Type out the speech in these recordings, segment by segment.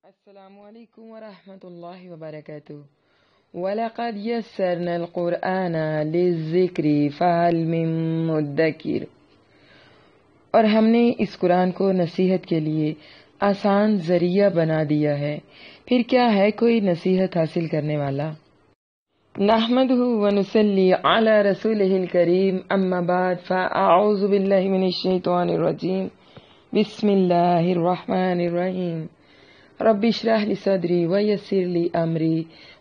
السلام علیکم ورحمۃ اللہ وبرکاتہ۔ وَلَقَدْ يَسَّرْنَا الْقُرْآنَ لِلذِّكْرِ فَهَلْ مِن مُّدَّكِرٍ، اور ہم نے اس قرآن کو نصیحت کے لیے آسان ذریعہ بنا دیا ہے، پھر کیا ہے کوئی نصیحت حاصل کرنے والا۔ نحمدہ ونصلی علی رسولہ الکریم، اما بعد فاعوذ باللہ من الشیطان الرجیم، بسم اللہ الرحمن الرحیم۔ رب اشرح لي صدري ويسر لي امري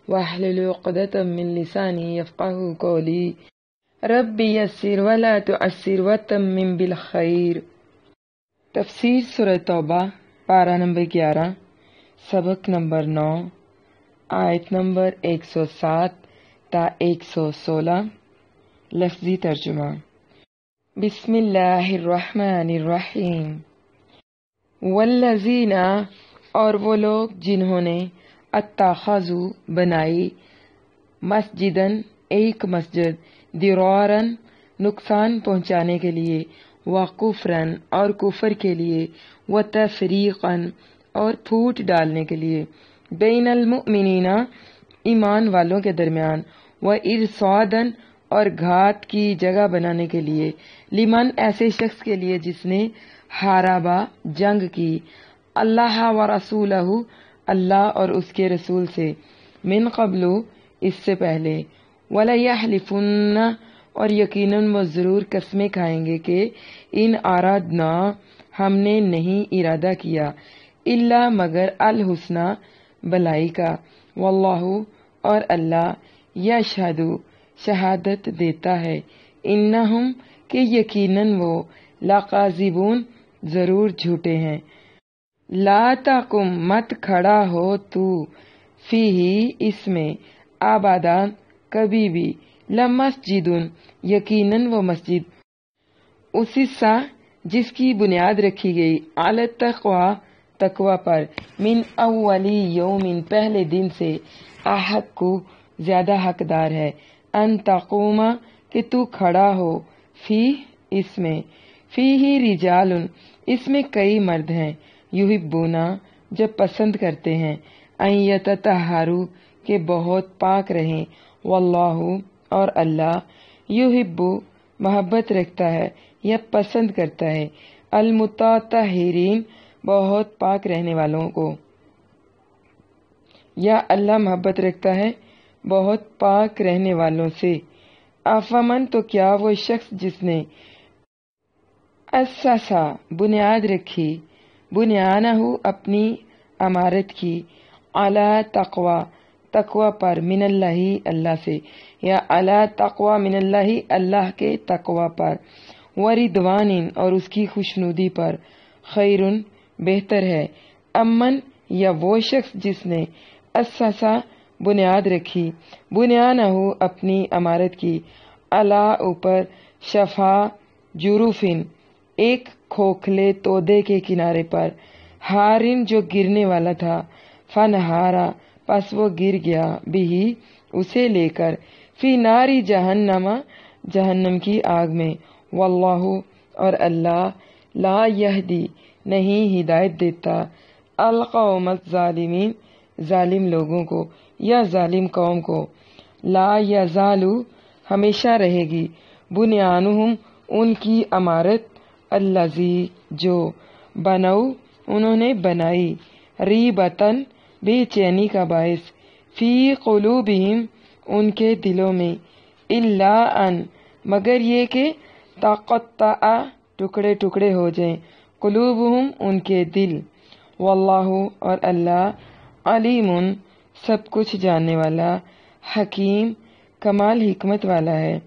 واحلل عقدة من لساني يفقهوا قولي رب يسر ولا تعسر وتمم بالخير۔ تفسیر سورہ توبہ، پارہ نمبر 11، سبق نمبر 9، آیت نمبر 107 تا 116۔ لفظی ترجمہ۔ بسم اللہ الرحمن الرحیم۔ والذین، اور وہ لوگ جنہوں نے اتخذوا بنائی، مسجدن ایک مسجد، درارن نقصان پہنچانے کے لیے، وکفرن اور کفر کے لیے، وتفریقن اور پھوٹ ڈالنے کے لیے، بین المؤمنین ایمان والوں کے درمیان، وارصادن اور گھات کی جگہ بنانے کے لیے، لمن ایسے شخص کے لیے جس نے حاربہ جنگ کی، اللہ و رسولہ اللہ اور اس کے رسول سے، من قبل اس سے پہلے، وَلَيَحْلِفُنَّ اور یقیناً وہ ضرور قسمیں کھائیں گے کہ ان ارادنا ہم نے نہیں ارادہ کیا، الا مگر الحسنى بھلائی کا، واللہ اور اللہ یشہد شہادت دیتا ہے، انہم کہ یقیناً وہ لکاذبون ضرور جھوٹے ہیں۔ لا تقم مت کھڑا ہو تو، فیہ اس میں، ابدا کبھی بھی، لمسجد یقیناً وہ مسجد، اسسا جس کی بنیاد رکھی گئی، علی التقوی تقوی پر، من اولی یوم پہلے دن سے، احق زیادہ حقدار ہے، ان تقوم کہ تو کھڑا ہو، فی اس میں، فیہ رجال اس میں کئی مرد ہیں، یحبون جب پسند کرتے ہیں، ان یتطہروا کہ بہت پاک رہیں، واللہ اور اللہ یحب محبت رکھتا ہے یا پسند کرتا ہے، المتطہرین بہت پاک رہنے والوں کو، یا اللہ محبت رکھتا ہے بہت پاک رہنے والوں سے۔ افمن تو کیا وہ شخص جس نے اسسا بنیاد رکھی، بنیانہ اپنی عمارت کی، علی تقوی تقوی پر، من اللہ اللہ سے، یا علی تقوی من اللہ اللہ کے تقوی پر، ورضوان اور اس کی خوشنودی پر، خیر بہتر ہے، امن یا وہ شخص جس نے اسسا بنیاد رکھی، بنیانہ اپنی عمارت کی، علی اوپر، شفا جروفن ایک کھوکھلے تودے کے کنارے پر، ہارن جو گرنے والا تھا، فنہارا پس وہ گر گیا، بھی اسے لے کر، فی ناری جہنم جہنم کی آگ میں، واللہ اور اللہ لا یہدی نہیں ہدایت دیتا، القوم الظالمین ظالم لوگوں کو یا ظالم قوم کو، لا یزالو ہمیشہ رہے گی، بنیانہم ان کی عمارت، الذی جو بنو انہوں نے بنائی، ریبتن بے چینی کا باعث، فی قلوبہم ان کے دلوں میں، الا ان مگر یہ کہ تقطع ٹکڑے ٹکڑے ہو جائیں، قلوبہم ان کے دل، واللہ اور اللہ علیم سب کچھ جاننے والا، حکیم کمال حکمت والا ہے۔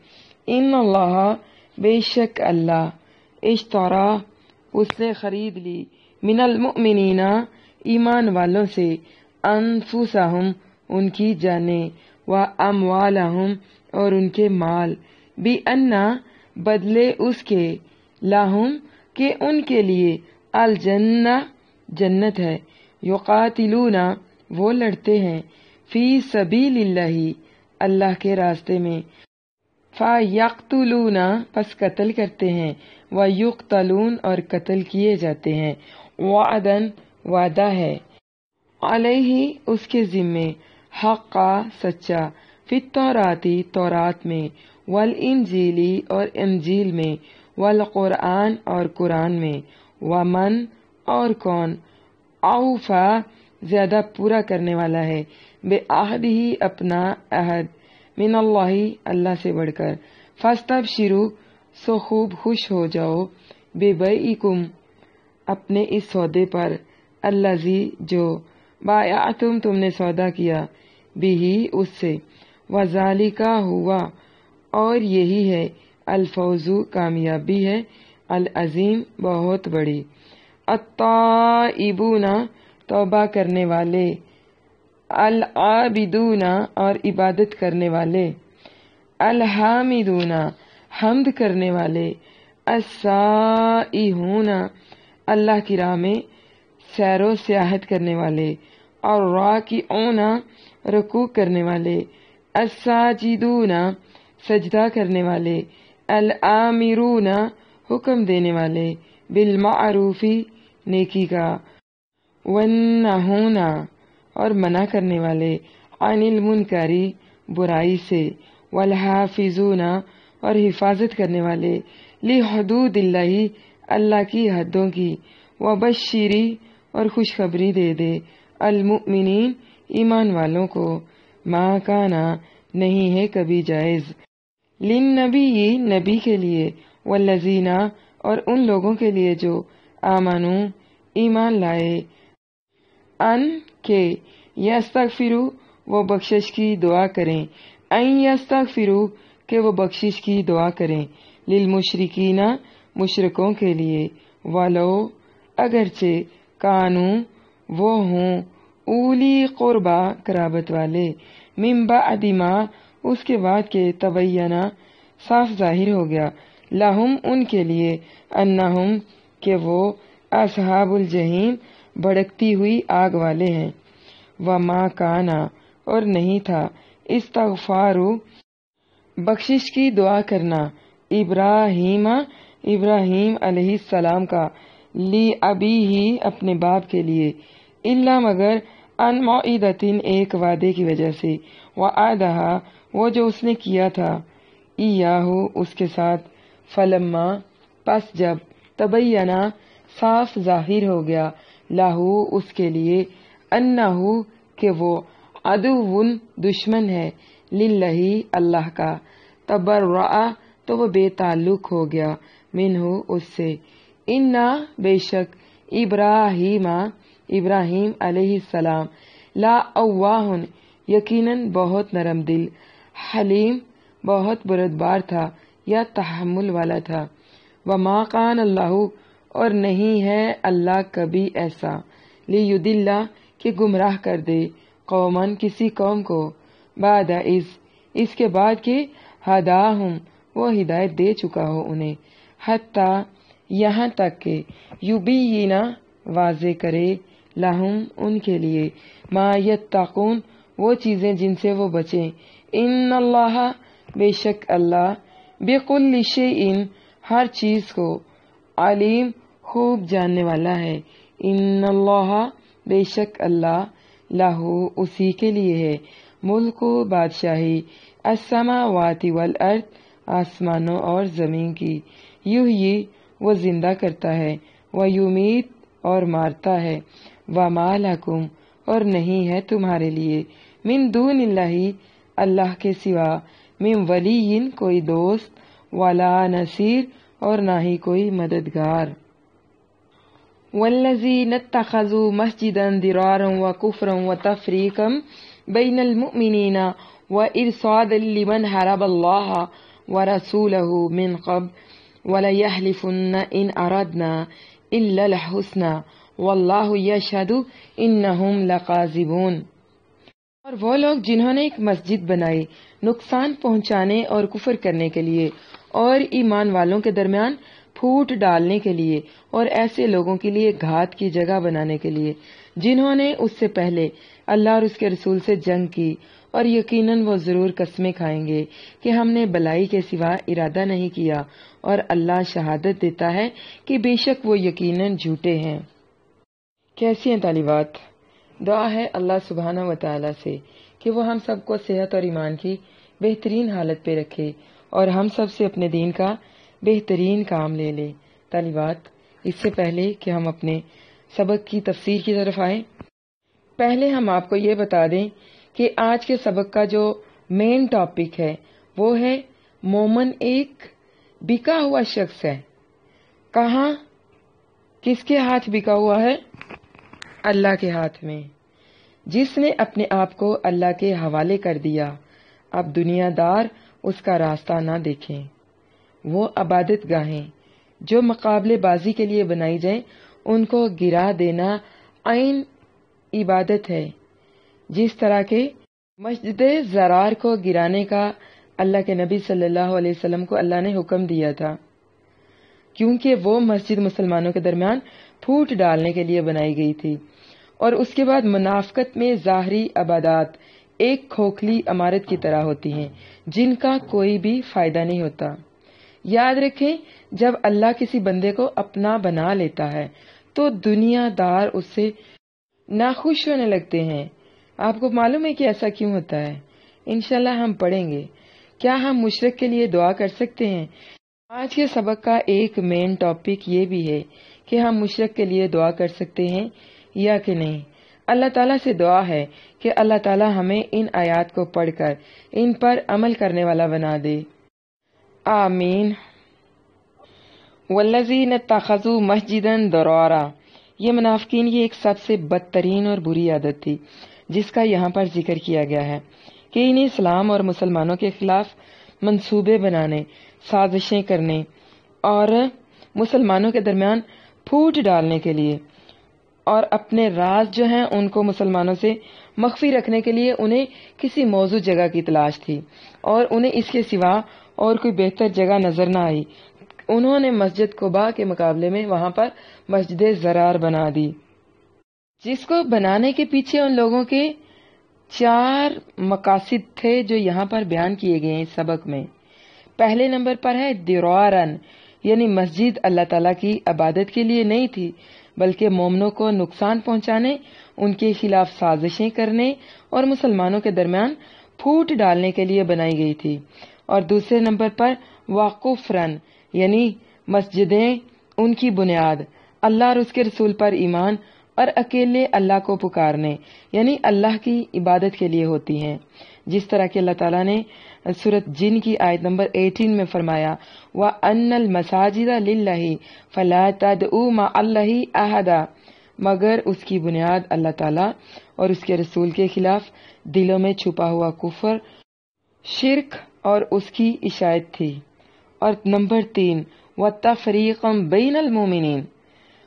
ان اللہ بے شک اللہ، اشترا اس نے خرید لی، من المؤمنین ایمان والوں سے، انفسہم ان کی جانیں، واموالہم اور ان کے مال، بان بدلے اس کے، لہم کہ ان کے لیے، الجنہ جنت ہے، یقاتلون وہ لڑتے ہیں، فی سبیل اللہ اللہ کے راستے میں، فَيَقْتُلُونَ پس قتل کرتے ہیں، وَيُقْتَلُونَ اور قتل کیے جاتے ہیں، وعدن وعدہ ہے، علیہ اس کے ذمے، حقا سچا، فی التوراتی تورات میں، والانجیلی اور انجیل میں، والقرآن اور قرآن میں، ومن اور کون، اوفا زیادہ پورا کرنے والا ہے، بے عہد ہی اپنا عہد، من اللہ اللہ سے بڑھ کر، فاستبشروا سو خوب خوش ہو جاؤ، بے بیعکم اپنے اس سودے پر، الذی جو بایعتم تم نے سودا کیا، بھی اس سے، وذالک ہوا اور یہی ہے، الفوز کامیابی ہے، العظیم بہت بڑی، التائبون توبہ کرنے والے، العابدون اور عبادت کرنے والے، الحامدون حمد کرنے والے، السائحون اللہ کی راہ میں سیر و سیاحت کرنے والے، اور راکعون رکوع کرنے والے، الساجدون سجدہ کرنے والے، الآمرون حکم دینے والے، بالمعروف نیکی کا، والنہون اور منع کرنے والے، عن المنکر برائی سے، والحافظون اور حفاظت کرنے والے، لحدود اللہ اللہ کی حدوں کی، وبشری اور خوشخبری دے دے، المؤمنین ایمان والوں کو، ما کانا نہیں ہے کبھی جائز، للنبی نبی کے لیے، والذین اور ان لوگوں کے لیے جو آمنو ایمان لائے، ان کے یستغفروا وہ بخشش کی دعا کریں، ان یستغفروا کہ وہ بخشش کی دعا کریں، للمشرکین مشرکوں کے لیے، ولو اگرچہ کانو وہ ہوں، اولی قربا قرابت والے، من بعد ما اس کے بعد کے تبینہ صاف ظاہر ہو گیا، لہم ان کے لیے، انہم کہ وہ اصحاب الجحیم بھڑکتی ہوئی آگ والے ہیں، وما کانا اور نہیں تھا، استغفارو بخشش کی دعا کرنا، ابراہیم علیہ السلام کا، لی ابی ہی اپنے باپ کے لیے، الا مگر ان موعدتن ایک وعدے کی وجہ سے، وعدہا وہ جو اس نے کیا تھا، ایاہو اس کے ساتھ، فلما پس جب، تبینہ صاف ظاہر ہو گیا، لاہو اس کے لیے، انہو کہ وہ، عدوٌ دشمن ہے، للہ اللہ کا، تبرأ تو وہ بے تعلق ہو گیا، منہ اس سے، انا بے شک، ابراہیم علیہ السلام، لا اواہن یقیناً بہت نرم دل، حلیم بہت بردبار تھا یا تحمل والا تھا، وما کان اللہ اور نہیں ہے اللہ کبھی ایسا، لیضل کہ گمراہ کر دے، قومن کسی قوم کو، بعد اس کے بعد کہ ہداہم وہ ہدایت دے چکا ہو انہیں، حتی یہاں تک کہ یبینا واضح کرے، لہم ان کے لیے، ما یتقون وہ چیزیں جن سے وہ بچیں، ان اللہ بے شک اللہ، بکل شیء ہر چیز کو، علیم خوب جاننے والا ہے، ان اللہ بے شک اللہ، لہو اسی کے لیے ہے، ملک و بادشاہی، السماوات والارض آسمانوں اور زمین کی، یحیی وہ زندہ کرتا ہے، ویمیت اور مارتا ہے، وما لکم اور نہیں ہے تمہارے لیے، من دون اللہ اللہ کے سوا، من ولی کوئی دوست، ولا نصیر اور نہ ہی کوئی مددگار، والذین اتخذوا مسجدا ضرارا وکفرا وتفریقا بین المؤمنین وارصادا لمن حارب اللہ ورسولہ من قبل وليحلفن ان اردنا الا الحسنى واللہ یشہد انہم لکاذبون، اور وہ لوگ جنہوں نے ایک مسجد بنائی نقصان پہنچانے اور کفر کرنے کے لیے اور ایمان والوں کے درمیان پھوٹ ڈالنے کے لیے اور ایسے لوگوں کے لیے گھات کی جگہ بنانے کے لیے جنہوں نے اس سے پہلے اللہ اور اس کے رسول سے جنگ کی، اور یقیناً وہ ضرور قسمیں کھائیں گے کہ ہم نے بلائی کے سوا ارادہ نہیں کیا، اور اللہ شہادت دیتا ہے کہ بے شک وہ یقیناً جھوٹے ہیں۔ کیسی ہیں طالبات؟ دعا ہے اللہ سبحانہ و تعالی سے کہ وہ ہم سب کو صحت اور ایمان کی بہترین حالت پہ رکھے اور ہم سب سے اپنے دین کا بہترین کام لے لے۔ طالبات، اس سے پہلے کہ ہم اپنے سبق کی تفسیر کی طرف آئیں، پہلے ہم آپ کو یہ بتا دیں کہ آج کے سبق کا جو مین ٹاپک ہے وہ ہے مومن ایک بکا ہوا شخص ہے۔ کہاں، کس کے ہاتھ بکا ہوا ہے؟ اللہ کے ہاتھ میں۔ جس نے اپنے آپ کو اللہ کے حوالے کر دیا، اب دنیا دار اس کا راستہ نہ دیکھیں۔ وہ عبادت گاہیں جو مقابلے بازی کے لیے بنائی جائیں ان کو گرا دینا عین عبادت ہے، جس طرح کے مسجد زرار کو گرانے کا اللہ کے نبی صلی اللہ علیہ وسلم کو اللہ نے حکم دیا تھا، کیونکہ وہ مسجد مسلمانوں کے درمیان پھوٹ ڈالنے کے لیے بنائی گئی تھی۔ اور اس کے بعد منافقت میں ظاہری عبادات ایک کھوکھلی عمارت کی طرح ہوتی ہیں جن کا کوئی بھی فائدہ نہیں ہوتا۔ یاد رکھیں، جب اللہ کسی بندے کو اپنا بنا لیتا ہے تو دنیا دار اس سے ناخوش ہونے لگتے ہیں۔ آپ کو معلوم ہے کہ ایسا کیوں ہوتا ہے؟ انشاءاللہ ہم پڑھیں گے۔ کیا ہم مشرک کے لیے دعا کر سکتے ہیں؟ آج کے سبق کا ایک مین ٹاپک یہ بھی ہے کہ ہم مشرک کے لیے دعا کر سکتے ہیں یا کہ نہیں۔ اللہ تعالیٰ سے دعا ہے کہ اللہ تعالیٰ ہمیں ان آیات کو پڑھ کر ان پر عمل کرنے والا بنا دے، آمین۔ والذین اتخذوا مسجدا ضرارا، یہ منافقین کی ایک سب سے بدترین اور بری عادت تھی جس کا یہاں پر ذکر کیا گیا ہے کہ انہیں اسلام اور مسلمانوں کے خلاف منصوبے بنانے، سازشیں کرنے اور مسلمانوں کے درمیان پھوٹ ڈالنے کے لیے اور اپنے راز جو ہیں ان کو مسلمانوں سے مخفی رکھنے کے لیے انہیں کسی موزوں جگہ کی تلاش تھی اور انہیں اس کے سوا اور کوئی بہتر جگہ نظر نہ آئی۔ انہوں نے مسجد قباء کے مقابلے میں وہاں پر مسجد زرار بنا دی، جس کو بنانے کے پیچھے ان لوگوں کے 4 مقاصد تھے جو یہاں پر بیان کیے گئے ہیں اس سبق میں۔ پہلے نمبر پر ہے درارن، یعنی مسجد اللہ تعالیٰ کی عبادت کے لیے نہیں تھی بلکہ مومنوں کو نقصان پہنچانے، ان کے خلاف سازشیں کرنے اور مسلمانوں کے درمیان پھوٹ ڈالنے کے لیے بنائی گئی تھی۔ اور دوسرے نمبر پر وقفرن، یعنی مسجدیں ان کی بنیاد اللہ اور اس کے رسول پر ایمان اور اکیلے اللہ کو پکارنے یعنی اللہ کی عبادت کے لیے ہوتی ہیں، جس طرح کہ اللہ تعالیٰ نے سورۃ جن کی آیت نمبر 18 میں فرمایا وَأَنَّ الْمَسَاجِدَ لِلَّهِ فَلَا تَدْعُوا مَعَ اللَّهِ أَحَدًا، مگر اس کی بنیاد اللہ تعالیٰ اور اس کے رسول کے خلاف دلوں میں چھپا ہوا کفر، شرک اور اس کی عشایت تھی۔ اور نمبر 3 وَتَفْرِيقًا بَيْنَ الْمُؤْمِنِينَ،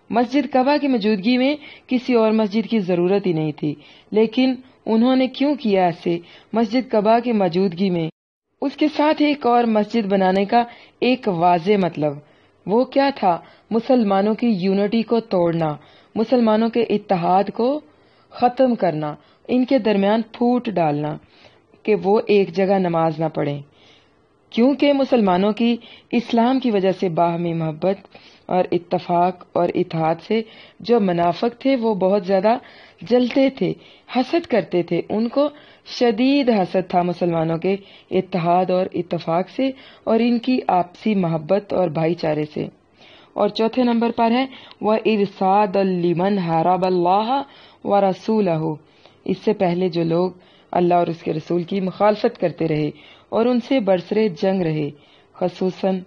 مسجد کعبہ کی موجودگی میں کسی اور مسجد کی ضرورت ہی نہیں تھی، لیکن انہوں نے کیوں کیا ایسے؟ مسجد کعبہ کی موجودگی میں اس کے ساتھ ایک اور مسجد بنانے کا ایک واضح مطلب وہ کیا تھا؟ مسلمانوں کی یونٹی کو توڑنا، مسلمانوں کے اتحاد کو ختم کرنا، ان کے درمیان پھوٹ ڈالنا کہ وہ ایک جگہ نماز نہ پڑھیں، کیونکہ مسلمانوں کی اسلام کی وجہ سے باہمی محبت اور اتفاق اور اتحاد سے جو منافق تھے وہ بہت زیادہ جلتے تھے، حسد کرتے تھے، ان کو شدید حسد تھا مسلمانوں کے اتحاد اور اتفاق سے اور ان کی آپسی محبت اور بھائی چارے سے۔ اور چوتھے نمبر پر ہے وَإِرْصَادًا لِمَنْ حَارَبَ اللَّهَ وَرَسُولَهُ، اس سے پہلے جو لوگ اللہ اور اس کے رسول کی مخالفت کرتے رہے اور ان سے برسرے جنگ رہے، خصوصاً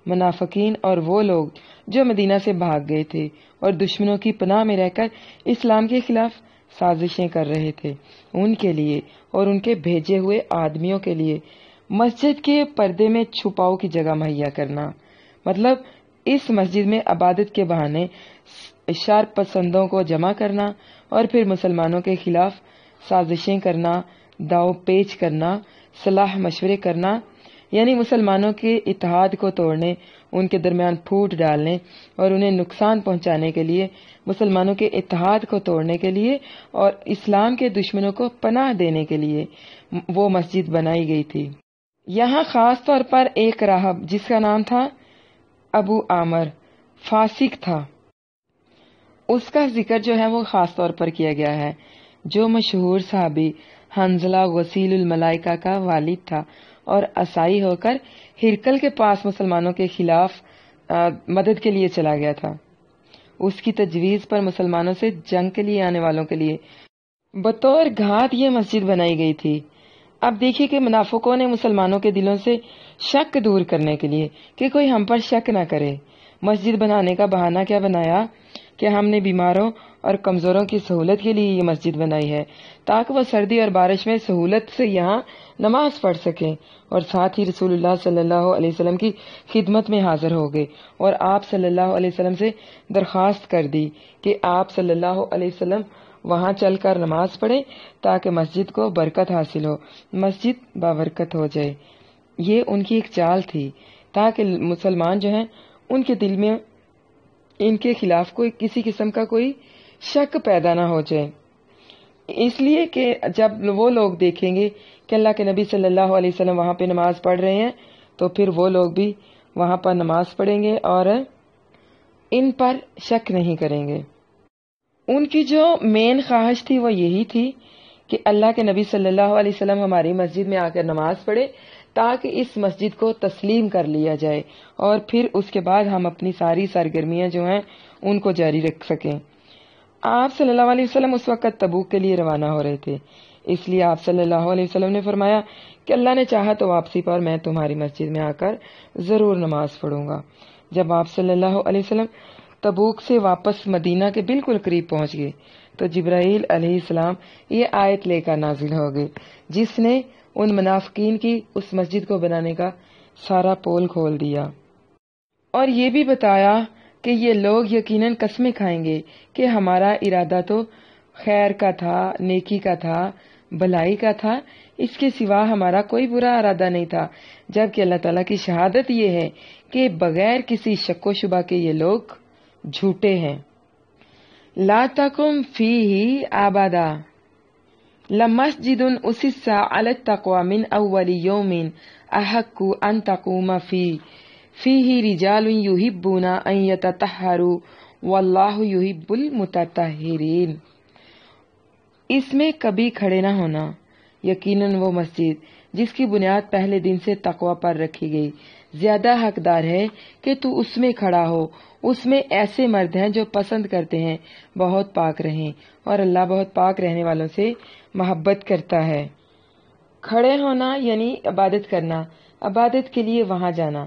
منافقین اور وہ لوگ جو مدینہ سے بھاگ گئے تھے اور دشمنوں کی پناہ میں رہ کر اسلام کے خلاف سازشیں کر رہے تھے، ان کے لیے اور ان کے بھیجے ہوئے آدمیوں کے لیے مسجد کے پردے میں چھپاؤ کی جگہ مہیا کرنا، مطلب اس مسجد میں عبادت کے بہانے شر پسندوں کو جمع کرنا اور پھر مسلمانوں کے خلاف سازشیں کرنا، داؤ پیچ کرنا، صلاح مشورے کرنا، یعنی مسلمانوں کے اتحاد کو توڑنے، ان کے درمیان پھوٹ ڈالنے اور انہیں نقصان پہنچانے کے لیے، مسلمانوں کے اتحاد کو توڑنے کے لیے اور اسلام کے دشمنوں کو پناہ دینے کے لیے وہ مسجد بنائی گئی تھی۔ یہاں خاص طور پر ایک راہب جس کا نام تھا ابو عامر فاسق تھا، اس کا ذکر جو ہے وہ خاص طور پر کیا گیا ہے جو مشہور صحابی حنزلہ غسیل الملائکہ کا والد تھا اور عیسائی ہو کر ہرکل کے پاس مسلمانوں کے خلاف مدد کے لیے چلا گیا تھا۔ اس کی تجویز پر مسلمانوں سے جنگ کے لیے آنے والوں کے لیے بطور گھات یہ مسجد بنائی گئی تھی۔ اب دیکھیے کہ منافقوں نے مسلمانوں کے دلوں سے شک دور کرنے کے لیے کہ کوئی ہم پر شک نہ کرے، مسجد بنانے کا بہانہ کیا بنایا کہ ہم نے بیماروں اور کمزوروں کی سہولت کے لیے یہ مسجد بنائی ہے تاکہ وہ سردی اور بارش میں سہولت سے یہاں نماز پڑھ سکیں، اور ساتھ ہی رسول اللہ صلی اللہ علیہ وسلم کی خدمت میں حاضر ہو گئے اور آپ صلی اللہ علیہ وسلم سے درخواست کر دی کہ آپ صلی اللہ علیہ وسلم وہاں چل کر نماز پڑھے تاکہ مسجد کو برکت حاصل ہو، مسجد بابرکت ہو جائے۔ یہ ان کی ایک چال تھی تاکہ مسلمان جو ہیں ان کے دل میں ان کے خلاف کوئی کسی قسم کا کوئی شک پیدا نہ ہو جائے، اس لیے کہ جب وہ لوگ دیکھیں گے کہ اللہ کے نبی صلی اللہ علیہ وسلم وہاں پہ نماز پڑھ رہے ہیں تو پھر وہ لوگ بھی وہاں پر نماز پڑھیں گے اور ان پر شک نہیں کریں گے۔ ان کی جو مین خواہش تھی وہ یہی تھی کہ اللہ کے نبی صلی اللہ علیہ وسلم ہماری مسجد میں آ کر نماز پڑھے تاکہ اس مسجد کو تسلیم کر لیا جائے اور پھر اس کے بعد ہم اپنی ساری سرگرمیاں جو ہیں ان کو جاری رکھ سکیں۔ آپ صلی اللہ علیہ وسلم اس وقت تبوک کے لیے روانہ ہو رہے تھے، اس لیے آپ صلی اللہ علیہ وسلم نے فرمایا کہ اللہ نے چاہا تو واپسی پر میں تمہاری مسجد میں آ کر ضرور نماز پڑھوں گا۔ جب آپ صلی اللہ علیہ وسلم تبوک سے واپس مدینہ کے بالکل قریب پہنچ گئے تو جبرائیل علیہ السلام یہ آیت لے کر نازل ہو گئے جس نے ان منافقین کی اس مسجد کو بنانے کا سارا پول کھول دیا اور یہ بھی بتایا کہ یہ لوگ یقیناً قسمیں کھائیں گے کہ ہمارا ارادہ تو خیر کا تھا، نیکی کا تھا، بھلائی کا تھا، اس کے سوا ہمارا کوئی برا ارادہ نہیں تھا، جبکہ اللہ تعالیٰ کی شہادت یہ ہے کہ بغیر کسی شک و شبہ کے یہ لوگ جھوٹے ہیں۔ لا تقم فیہ ابدا لمسجد اسس علی التقوی من اول یوم احق ان تقوم فیہ رجال یحبون ان یتطہروا واللہ یحب المتطہرین۔ اس میں کبھی کھڑے نہ ہونا، یقیناً وہ مسجد جس کی بنیاد پہلے دن سے تقوی پر رکھی گئی زیادہ حقدار ہے کہ تو اس میں کھڑا ہو۔ اس میں ایسے مرد ہیں جو پسند کرتے ہیں بہت پاک رہیں، اور اللہ بہت پاک رہنے والوں سے محبت کرتا ہے۔ کھڑے ہونا یعنی عبادت کرنا، عبادت کے لیے وہاں جانا۔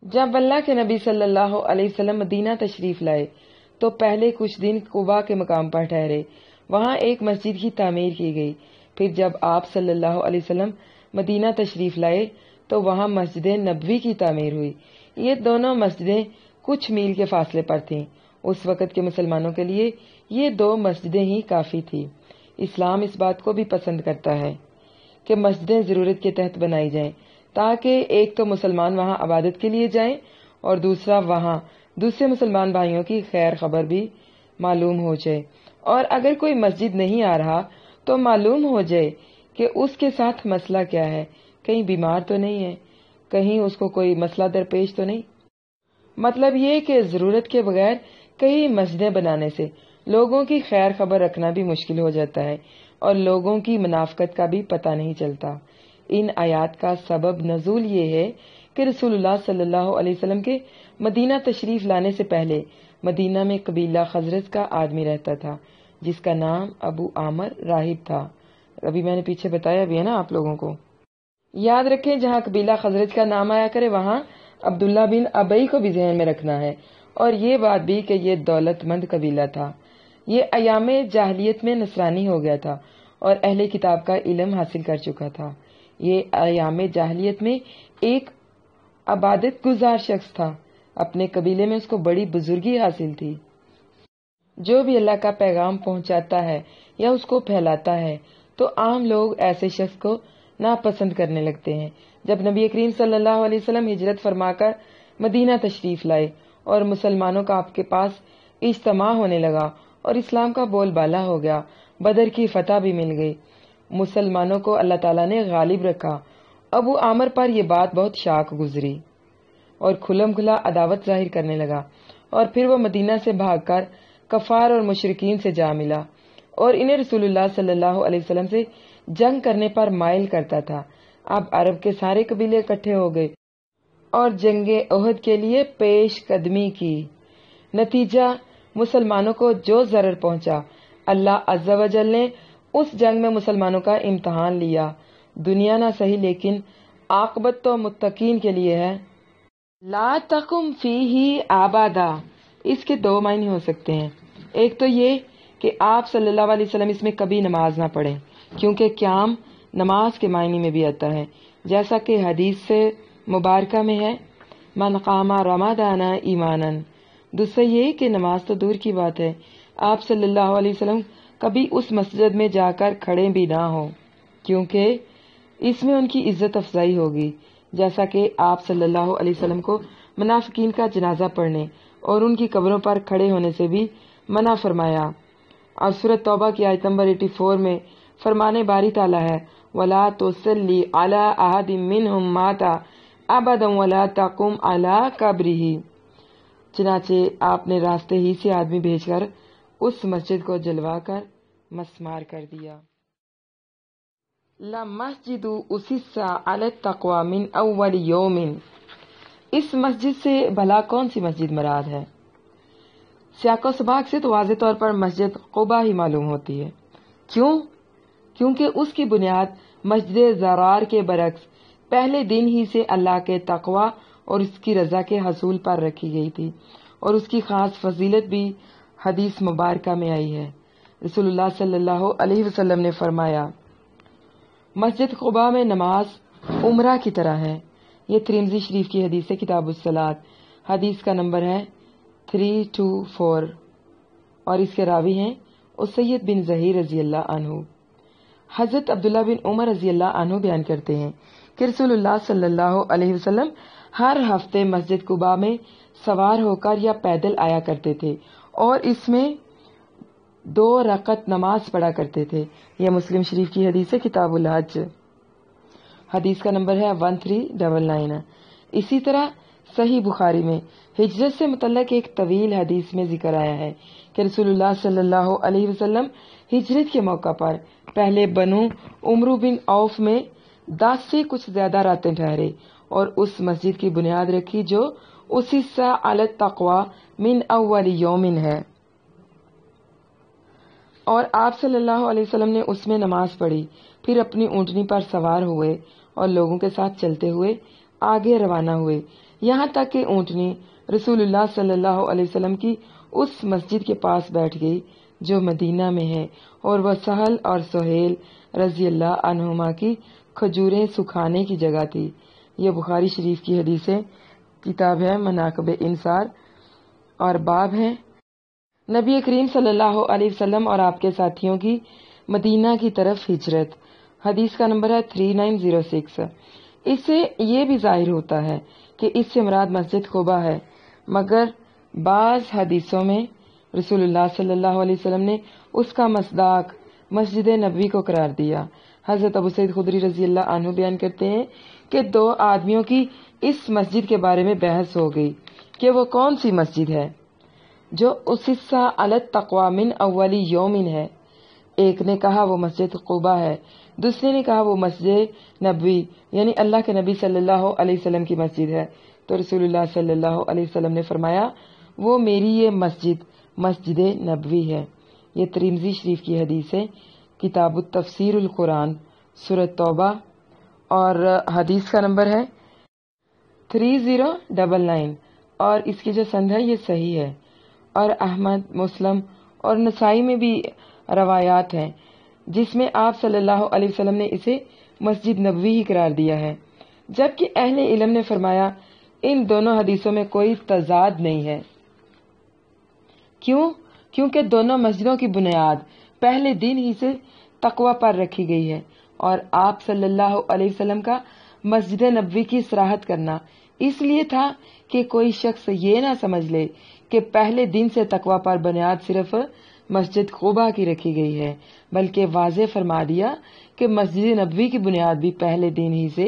جب اللہ کے نبی صلی اللہ علیہ وسلم مدینہ تشریف لائے تو پہلے کچھ دن قباء کے مقام پر ٹھہرے، وہاں ایک مسجد کی تعمیر کی گئی۔ پھر جب آپ صلی اللہ علیہ وسلم مدینہ تشریف لائے تو وہاں مسجد نبوی کی تعمیر ہوئی۔ یہ دونوں مسجدیں کچھ میل کے فاصلے پر تھیں۔ اس وقت کے مسلمانوں کے لیے یہ دو مسجدیں ہی کافی تھی۔ اسلام اس بات کو بھی پسند کرتا ہے کہ مسجدیں ضرورت کے تحت بنائی جائیں تاکہ ایک تو مسلمان وہاں عبادت کے لیے جائیں اور دوسرا وہاں دوسرے مسلمان بھائیوں کی خیر خبر بھی معلوم ہو جائے، اور اگر کوئی مسجد نہیں آ رہا تو معلوم ہو جائے کہ اس کے ساتھ مسئلہ کیا ہے، کہیں بیمار تو نہیں ہے، کہیں اس کو کوئی مسئلہ درپیش تو نہیں۔ مطلب یہ کہ ضرورت کے بغیر کئی مسجدیں بنانے سے لوگوں کی خیر خبر رکھنا بھی مشکل ہو جاتا ہے اور لوگوں کی منافقت کا بھی پتہ نہیں چلتا۔ ان آیات کا سبب نزول یہ ہے کہ رسول اللہ صلی اللہ علیہ وسلم کے مدینہ تشریف لانے سے پہلے مدینہ میں قبیلہ خزرج کا آدمی رہتا تھا جس کا نام ابو عامر راہب تھا۔ ابھی میں نے پیچھے بتایا بھی ہے نا آپ لوگوں کو۔ یاد رکھیں جہاں قبیلہ خزرج کا نام آیا کرے وہاں عبداللہ بن ابئی کو بھی ذہن میں رکھنا ہے، اور یہ بات بھی کہ یہ دولت مند قبیلہ تھا۔ یہ ایام جاہلیت میں نصرانی ہو گیا تھا اور اہل کتاب کا علم حاصل کر چکا تھا۔ یہ ایام جاہلیت میں ایک عبادت گزار شخص تھا، اپنے قبیلے میں اس کو بڑی بزرگی حاصل تھی۔ جو بھی اللہ کا پیغام پہنچاتا ہے یا اس کو پھیلاتا ہے تو عام لوگ ایسے شخص کو ناپسند کرنے لگتے ہیں۔ جب نبی کریم صلی اللہ علیہ وسلم ہجرت فرما کر مدینہ تشریف لائے اور مسلمانوں کا آپ کے پاس اجتماع ہونے لگا اور اسلام کا بول بالا ہو گیا، بدر کی فتح بھی مل گئی، مسلمانوں کو اللہ تعالیٰ نے غالب رکھا، ابو عامر پر یہ بات بہت شاک گزری اور کھلم کھلا عداوت ظاہر کرنے لگا، اور پھر وہ مدینہ سے بھاگ کر کفار اور مشرکین سے جا ملا اور انہیں رسول اللہ صلی اللہ علیہ وسلم سے جنگ کرنے پر مائل کرتا تھا۔ اب عرب کے سارے قبیلے اکٹھے ہو گئے اور جنگ احد کے لیے پیش قدمی کی۔ نتیجہ مسلمانوں کو جو ضرر پہنچا، اللہ عز و جل نے اس جنگ میں مسلمانوں کا امتحان لیا۔ دنیا نہ صحیح لیکن عاقبت تو متقین کے لیے ہے۔ لا تقم فیہ ابدا، اس کے دو معنی ہو سکتے ہیں۔ ایک تو یہ کہ آپ صلی اللہ علیہ وسلم اس میں کبھی نماز نہ پڑھیں، کیونکہ قیام نماز کے معنی میں بھی آتا ہے، جیسا کہ حدیث سے مبارکہ میں ہے، من قام رمضان ایمانا۔ دوسرا یہ کہ نماز تو دور کی بات ہے، آپ صلی اللہ علیہ وسلم کبھی اس مسجد میں جا کر کھڑے بھی نہ ہوں، کیونکہ اس میں ان کی عزت افزائی ہوگی، جیسا کہ آپ صلی اللہ علیہ وسلم کو منافقین کا جنازہ پڑھنے اور ان کی قبروں پر کھڑے ہونے سے بھی منع فرمایا۔ اور سورۃ توبہ کی آیت نمبر 84 میں فرمانے باری تعالیٰ ہے، وَلَا تُصَلِّ عَلَىٰ أَحَدٍ مِّنْهُمْ مَاتَ أَبَدًا وَلَا تَقُمْ عَلَىٰ قَبْرِهِ۔ چنانچہ آپ نے راستے ہی سے آدمی بھیج کر اس مسجد کو جلوا کر مسمار کر دیا۔ لَمَسْجِدُ أُسِسَّ عَلَى التَّقْوَىٰ مِنْ أَوَّلِ يَوْمٍ، اس مسجد سے بھلا کون سی مسجد مراد ہے؟ سیاق و سباق سے تو واضح طور پر مسجد قباء ہی معلوم ہوتی ہے۔ کیوں؟ کیونکہ اس کی بنیاد مسجد ضرار کے برعکس پہلے دن ہی سے اللہ کے تقوی اور اس کی رضا کے حصول پر رکھی گئی تھی، اور اس کی خاص فضیلت بھی حدیث مبارکہ میں آئی ہے۔ رسول اللہ صلی اللہ علیہ وسلم نے فرمایا، مسجد قباء میں نماز عمرہ کی طرح ہے۔ یہ ترمذی شریف کی حدیث ہے، کتاب الصلاۃ، حدیث کا نمبر ہے 324، اور اس کے راوی ہیں اسید بن ظہیر رضی اللہ عنہ۔ حضرت عبداللہ بن عمر رضی اللہ عنہ بیان کرتے ہیں کہ رسول اللہ صلی اللہ علیہ وسلم ہر ہفتے مسجد قباء میں سوار ہو کر یا پیدل آیا کرتے تھے اور اس میں 2 رکعت نماز پڑھا کرتے تھے۔ یہ مسلم شریف کی حدیث ہے، کتاب الحج، حدیث کا نمبر ہے 1399۔ اسی طرح صحیح بخاری میں ہجرت سے متعلق ایک طویل حدیث میں ذکر آیا ہے کہ رسول اللہ صلی اللہ علیہ وسلم ہجرت کے موقع پر پہلے بنو عمرو بن عوف میں 10 سے کچھ زیادہ راتیں ٹھہرے اور اس مسجد کی بنیاد رکھی جو اسِسَّ عَلَى التَّقْوَىٰ مِنْ أَوَّلِ يَوْمٍ ہے، اور آپ صلی اللہ علیہ وسلم نے اس میں نماز پڑھی، پھر اپنی اونٹنی پر سوار ہوئے اور لوگوں کے ساتھ چلتے ہوئے آگے روانہ ہوئے، یہاں تک کہ اونٹنی رسول اللہ صلی اللہ علیہ وسلم کی اس مسجد کے پاس بیٹھ گئی جو مدینہ میں ہے، اور وہ سہل اور سہیل رضی اللہ عنہما کی کھجوریں سکھانے کی جگہ تھی۔ یہ بخاری شریف کی حدیث ہے، کتاب ہے مناقب انصار، اور باب ہے نبی کریم صلی اللہ علیہ وسلم اور آپ کے ساتھیوں کی مدینہ کی طرف ہجرت، حدیث کا نمبر ہے 3906۔ اس سے یہ بھی ظاہر ہوتا ہے کہ اس سے مراد مسجد قباء ہے، مگر بعض حدیثوں میں رسول اللہ صلی اللہ علیہ وسلم نے اس کا مصداق مسجد نبوی کو قرار دیا۔ حضرت ابو سعید خدری رضی اللہ عنہ بیان کرتے ہیں کہ 2 آدمیوں کی اس مسجد کے بارے میں بحث ہو گئی کہ وہ کون سی مسجد ہے جو اسِسَّ عَلَى التَّقْوَىٰ مِنْ أَوَّلِ يَوْمٍ ہے۔ ایک نے کہا وہ مسجد قباء ہے، دوسرے نے کہا وہ مسجد نبوی یعنی اللہ کے نبی صلی اللہ علیہ وسلم کی مسجد ہے، تو رسول اللہ صلی اللہ علیہ وسلم نے فرمایا، وہ میری یہ مسجد نبوی ہے۔ یہ ترمذی شریف کی حدیث ہے، کتاب التفسیر القرآن، سورۃ توبہ، اور حدیث کا نمبر ہے 3099، اور اس کی جو سند ہے یہ صحیح ہے، اور احمد، مسلم اور نسائی میں بھی روایات ہیں جس میں آپ صلی اللہ علیہ وسلم نے اسے مسجد نبوی ہی قرار دیا ہے، جبکہ اہل علم نے فرمایا ان دونوں حدیثوں میں کوئی تضاد نہیں ہے۔ کیوں؟ کیونکہ دونوں مسجدوں کی بنیاد پہلے دن ہی سے تقوی پر رکھی گئی ہے، اور آپ صلی اللہ علیہ وسلم کا مسجد نبوی کی صراحت کرنا اس لیے تھا کہ کوئی شخص یہ نہ سمجھ لے کہ پہلے دن سے تقوی پر بنیاد صرف مسجد قباء کی رکھی گئی ہے، بلکہ واضح فرما دیا کہ مسجد نبوی کی بنیاد بھی پہلے دن ہی سے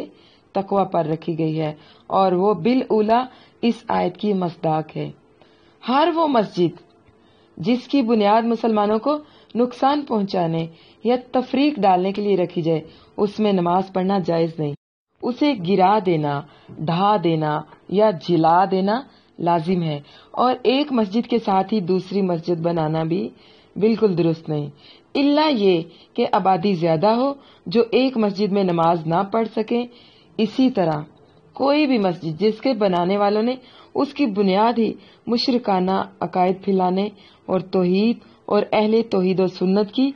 تقوی پر رکھی گئی ہے، اور وہ بالاولیٰ اس آیت کی مصداق ہے۔ ہر وہ مسجد جس کی بنیاد مسلمانوں کو نقصان پہنچانے یا تفریق ڈالنے کے لیے رکھی جائے اس میں نماز پڑھنا جائز نہیں. اسے گرا دینا، ڈھا دینا یا جلا دینا لازم ہے، اور ایک مسجد کے ساتھ ہی دوسری مسجد بنانا بھی بالکل درست نہیں، الا یہ کہ آبادی زیادہ ہو جو ایک مسجد میں نماز نہ پڑھ سکے. اسی طرح کوئی بھی مسجد جس کے بنانے والوں نے اس کی بنیاد ہی مشرکانہ عقائد پھیلانے اور توحید اور اہل توحید و سنت کی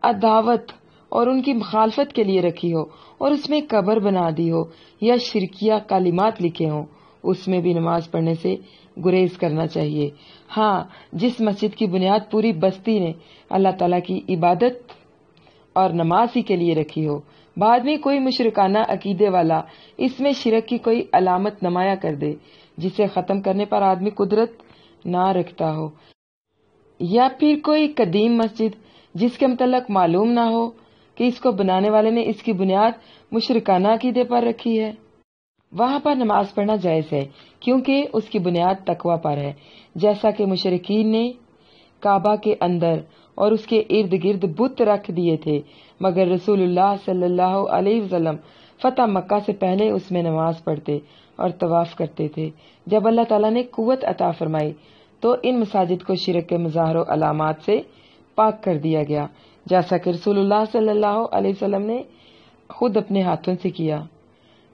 عداوت اور ان کی مخالفت کے لیے رکھی ہو اور اس میں قبر بنا دی ہو یا شرکیہ کلمات لکھے ہوں، اس میں بھی نماز پڑھنے سے گریز کرنا چاہیے. ہاں، جس مسجد کی بنیاد پوری بستی نے اللہ تعالیٰ کی عبادت اور نماز ہی کے لیے رکھی ہو، بعد میں کوئی مشرکانہ عقیدے والا اس میں شرک کی کوئی علامت نمایاں کر دے جسے ختم کرنے پر آدمی قدرت نہ رکھتا ہو، یا پھر کوئی قدیم مسجد جس کے متعلق معلوم نہ ہو کہ اس کو بنانے والے نے اس کی بنیاد مشرکانہ عقیدے پر رکھی ہے، وہاں پر نماز پڑھنا جائز ہے کیونکہ اس کی بنیاد تقوی پر ہے. جیسا کہ مشرکین نے کعبہ کے اندر اور اس کے ارد گرد بت رکھ دیے تھے، مگر رسول اللہ صلی اللہ علیہ وسلم فتح مکہ سے پہلے اس میں نماز پڑھتے اور طواف کرتے تھے. جب اللہ تعالیٰ نے قوت عطا فرمائی تو ان مساجد کو شرک کے مظاہر و علامات سے پاک کر دیا گیا، جیسا کہ رسول اللہ صلی اللہ علیہ وسلم نے خود اپنے ہاتھوں سے کیا.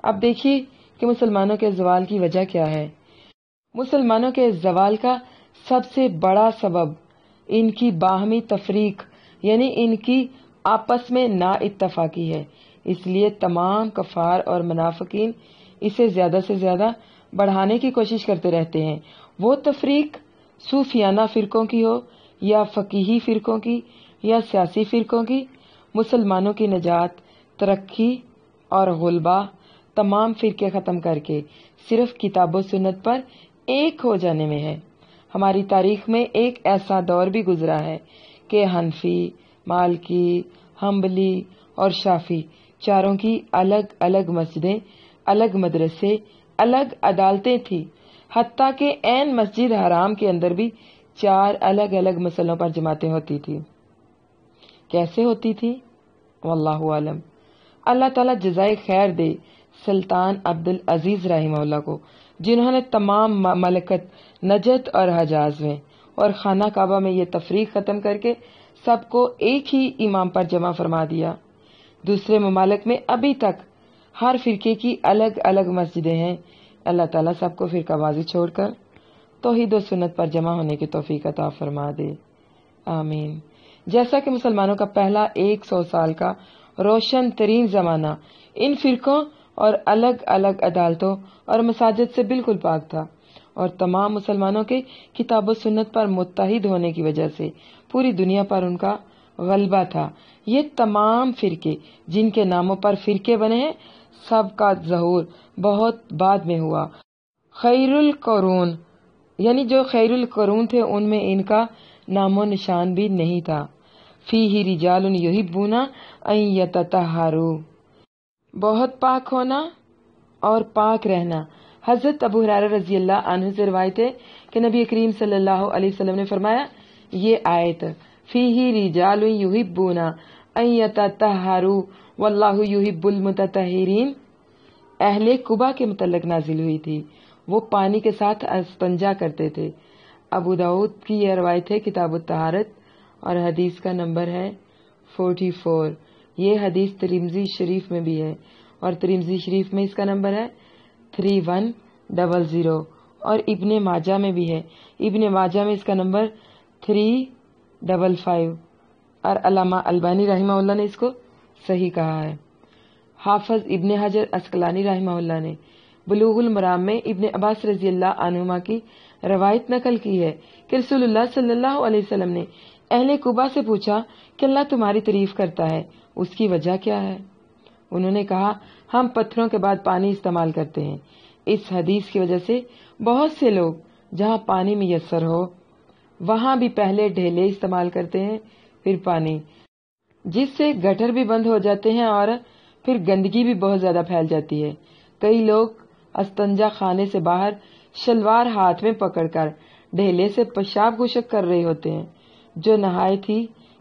اب دیکھیے کہ مسلمانوں کے زوال کی وجہ کیا ہے. مسلمانوں کے زوال کا سب سے بڑا سبب ان کی باہمی تفریق یعنی ان کی آپس میں نا اتفاقی ہے. اس لیے تمام کفار اور منافقین اسے زیادہ سے زیادہ بڑھانے کی کوشش کرتے رہتے ہیں. وہ تفریق صوفیانہ فرقوں کی ہو یا فقیہی فرقوں کی یا سیاسی فرقوں کی، مسلمانوں کی نجات، ترقی اور غلبہ تمام فرقے ختم کر کے صرف کتاب و سنت پر ایک ہو جانے میں ہے. ہماری تاریخ میں ایک ایسا دور بھی گزرا ہے کہ حنفی، مالکی، حنبلی اور شافعی چاروں کی الگ الگ مسجدیں، الگ مدرسے، الگ عدالتیں تھیں، حتیٰ کہ عین مسجد حرام کے اندر بھی 4 الگ الگ مسئلوں پر جماعتیں ہوتی تھی. کیسے ہوتی تھی؟ واللہ عالم. اللہ تعالیٰ جزائے خیر دے سلطان عبد العزیز رحمہ اللہ کو، جنہوں نے تمام مملکت نجد اور حجاز میں اور خانہ کعبہ میں یہ تفریق ختم کر کے سب کو ایک ہی امام پر جمع فرما دیا. دوسرے ممالک میں ابھی تک ہر فرقے کی الگ الگ مسجدیں ہیں. اللہ تعالیٰ سب کو فرقہ بازی چھوڑ کر توحید و سنت پر جمع ہونے کی توفیق عطا فرما دے، آمین. جیسا کہ مسلمانوں کا پہلا 100 سال کا روشن ترین زمانہ ان فرقوں اور الگ الگ عدالتوں اور مساجد سے بالکل پاک تھا، اور تمام مسلمانوں کے کتاب و سنت پر متحد ہونے کی وجہ سے پوری دنیا پر ان کا غلبہ تھا. یہ تمام فرقے جن کے ناموں پر فرقے بنے ہیں، سب کا ظہور بہت بعد میں ہوا. خیر القرون یعنی جو خیر القرون تھے ان میں ان کا نام و نشان بھی نہیں تھا. فیہ رجال یحبون ان یتطہروا، بہت پاک ہونا اور پاک رہنا. حضرت ابو ہریرہ رضی اللہ عنہ سے روایت ہے کہ نبی کریم صلی اللہ علیہ وسلم نے فرمایا، یہ آیت فیہ رجال یحبون ان یتطہروا واللہ یحب المتطہرین اہل قبا کے متعلق نازل ہوئی تھی. وہ پانی کے ساتھ استنجا کرتے تھے. ابو داؤد کی یہ روایت ہے کتاب الطہارت اور حدیث کا نمبر ہے 44. یہ حدیث ترمذی شریف میں بھی ہے اور ترمذی شریف میں اس کا نمبر ہے 3100 اور ابن ماجہ میں بھی ہے. ابن ماجہ میں اس کا نمبر 355 اور علامہ البانی رحمہ اللہ نے اس کو صحیح کہا ہے. حافظ ابن حجر عسقلانی رحمہ اللہ نے بلوغ المرام میں ابن عباس رضی اللہ عنہما کی روایت نقل کی ہے کہ رسول اللہ صلی اللہ علیہ وسلم نے اہل قبا سے پوچھا کہ اللہ تمہاری تعریف کرتا ہے، اس کی وجہ کیا ہے؟ انہوں نے کہا، ہم پتھروں کے بعد پانی استعمال کرتے ہیں. اس حدیث کی وجہ سے بہت سے لوگ جہاں پانی میسر ہو وہاں بھی پہلے ڈھیلے استعمال کرتے ہیں پھر پانی، جس سے گٹر بھی بند ہو جاتے ہیں اور پھر گندگی بھی بہت زیادہ پھیل جاتی ہے. کئی لوگ استنجا خانے سے باہر شلوار ہاتھ میں پکڑ کر ڈھیلے سے پیشاب گوشت کر رہے ہوتے ہیں. جو نہائے تھی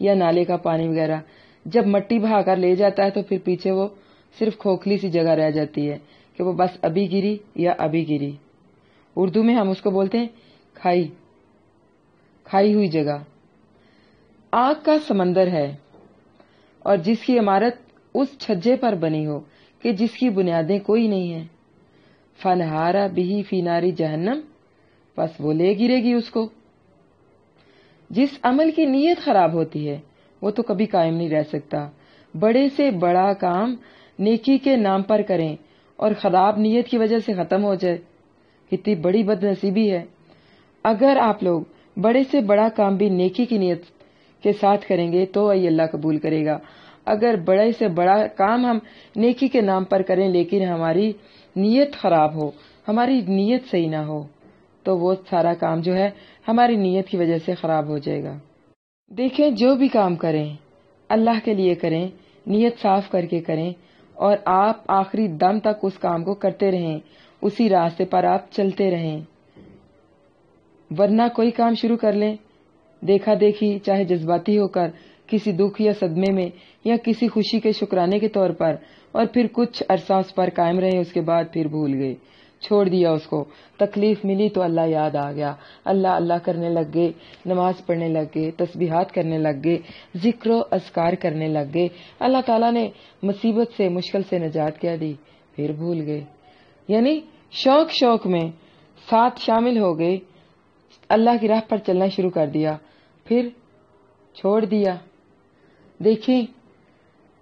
یا نالے کا پانی وغیرہ جب مٹی بہا کر لے جاتا ہے تو پھر پیچھے وہ صرف کھوکھلی سی جگہ رہ جاتی ہے کہ وہ بس ابھی گری یا ابھی گری. اردو میں ہم اس کو بولتے ہیں کھائی ہوئی جگہ. آگ کا سمندر ہے اور جس کی عمارت اس چھجے پر بنی ہو کہ جس کی بنیادیں کوئی نہیں ہیں. فنہارا بھی فی ناری جہنم، بس وہ لے گرے گی اس کو. جس عمل کی نیت خراب ہوتی ہے وہ تو کبھی قائم نہیں رہ سکتا. بڑے سے بڑا کام نیکی کے نام پر کریں اور خراب نیت کی وجہ سے ختم ہو جائے، کتنی بڑی بد نصیبی ہے. اگر آپ لوگ بڑے سے بڑا کام بھی نیکی کی نیت کے ساتھ کریں گے تو اللہ قبول کرے گا. اگر بڑے سے بڑا کام ہم نیکی کے نام پر کریں لیکن ہماری نیت خراب ہو، ہماری نیت صحیح نہ ہو، تو وہ سارا کام جو ہے ہماری نیت کی وجہ سے خراب ہو جائے گا. دیکھیں، جو بھی کام کریں اللہ کے لیے کریں، نیت صاف کر کے کریں اور آپ آخری دم تک اس کام کو کرتے رہیں، اسی راستے پر آپ چلتے رہیں. ورنہ کوئی کام شروع کر لیں دیکھا دیکھی، چاہے جذباتی ہو کر، کسی دکھ یا صدمے میں یا کسی خوشی کے شکرانے کے طور پر، اور پھر کچھ عرصہ اس پر قائم رہے، اس کے بعد پھر بھول گئے، چھوڑ دیا اس کو. تکلیف ملی تو اللہ یاد آ گیا، اللہ اللہ کرنے لگ گئے، نماز پڑھنے لگ گئے، تسبیحات کرنے لگ گئے، ذکر و اذکار کرنے لگ گئے. اللہ تعالیٰ نے مصیبت سے، مشکل سے نجات کیا دی، پھر بھول گئے. یعنی شوق میں ساتھ شامل ہو گئے، اللہ کی راہ پر چلنا شروع کر دیا، پھر چھوڑ دیا. دیکھیں،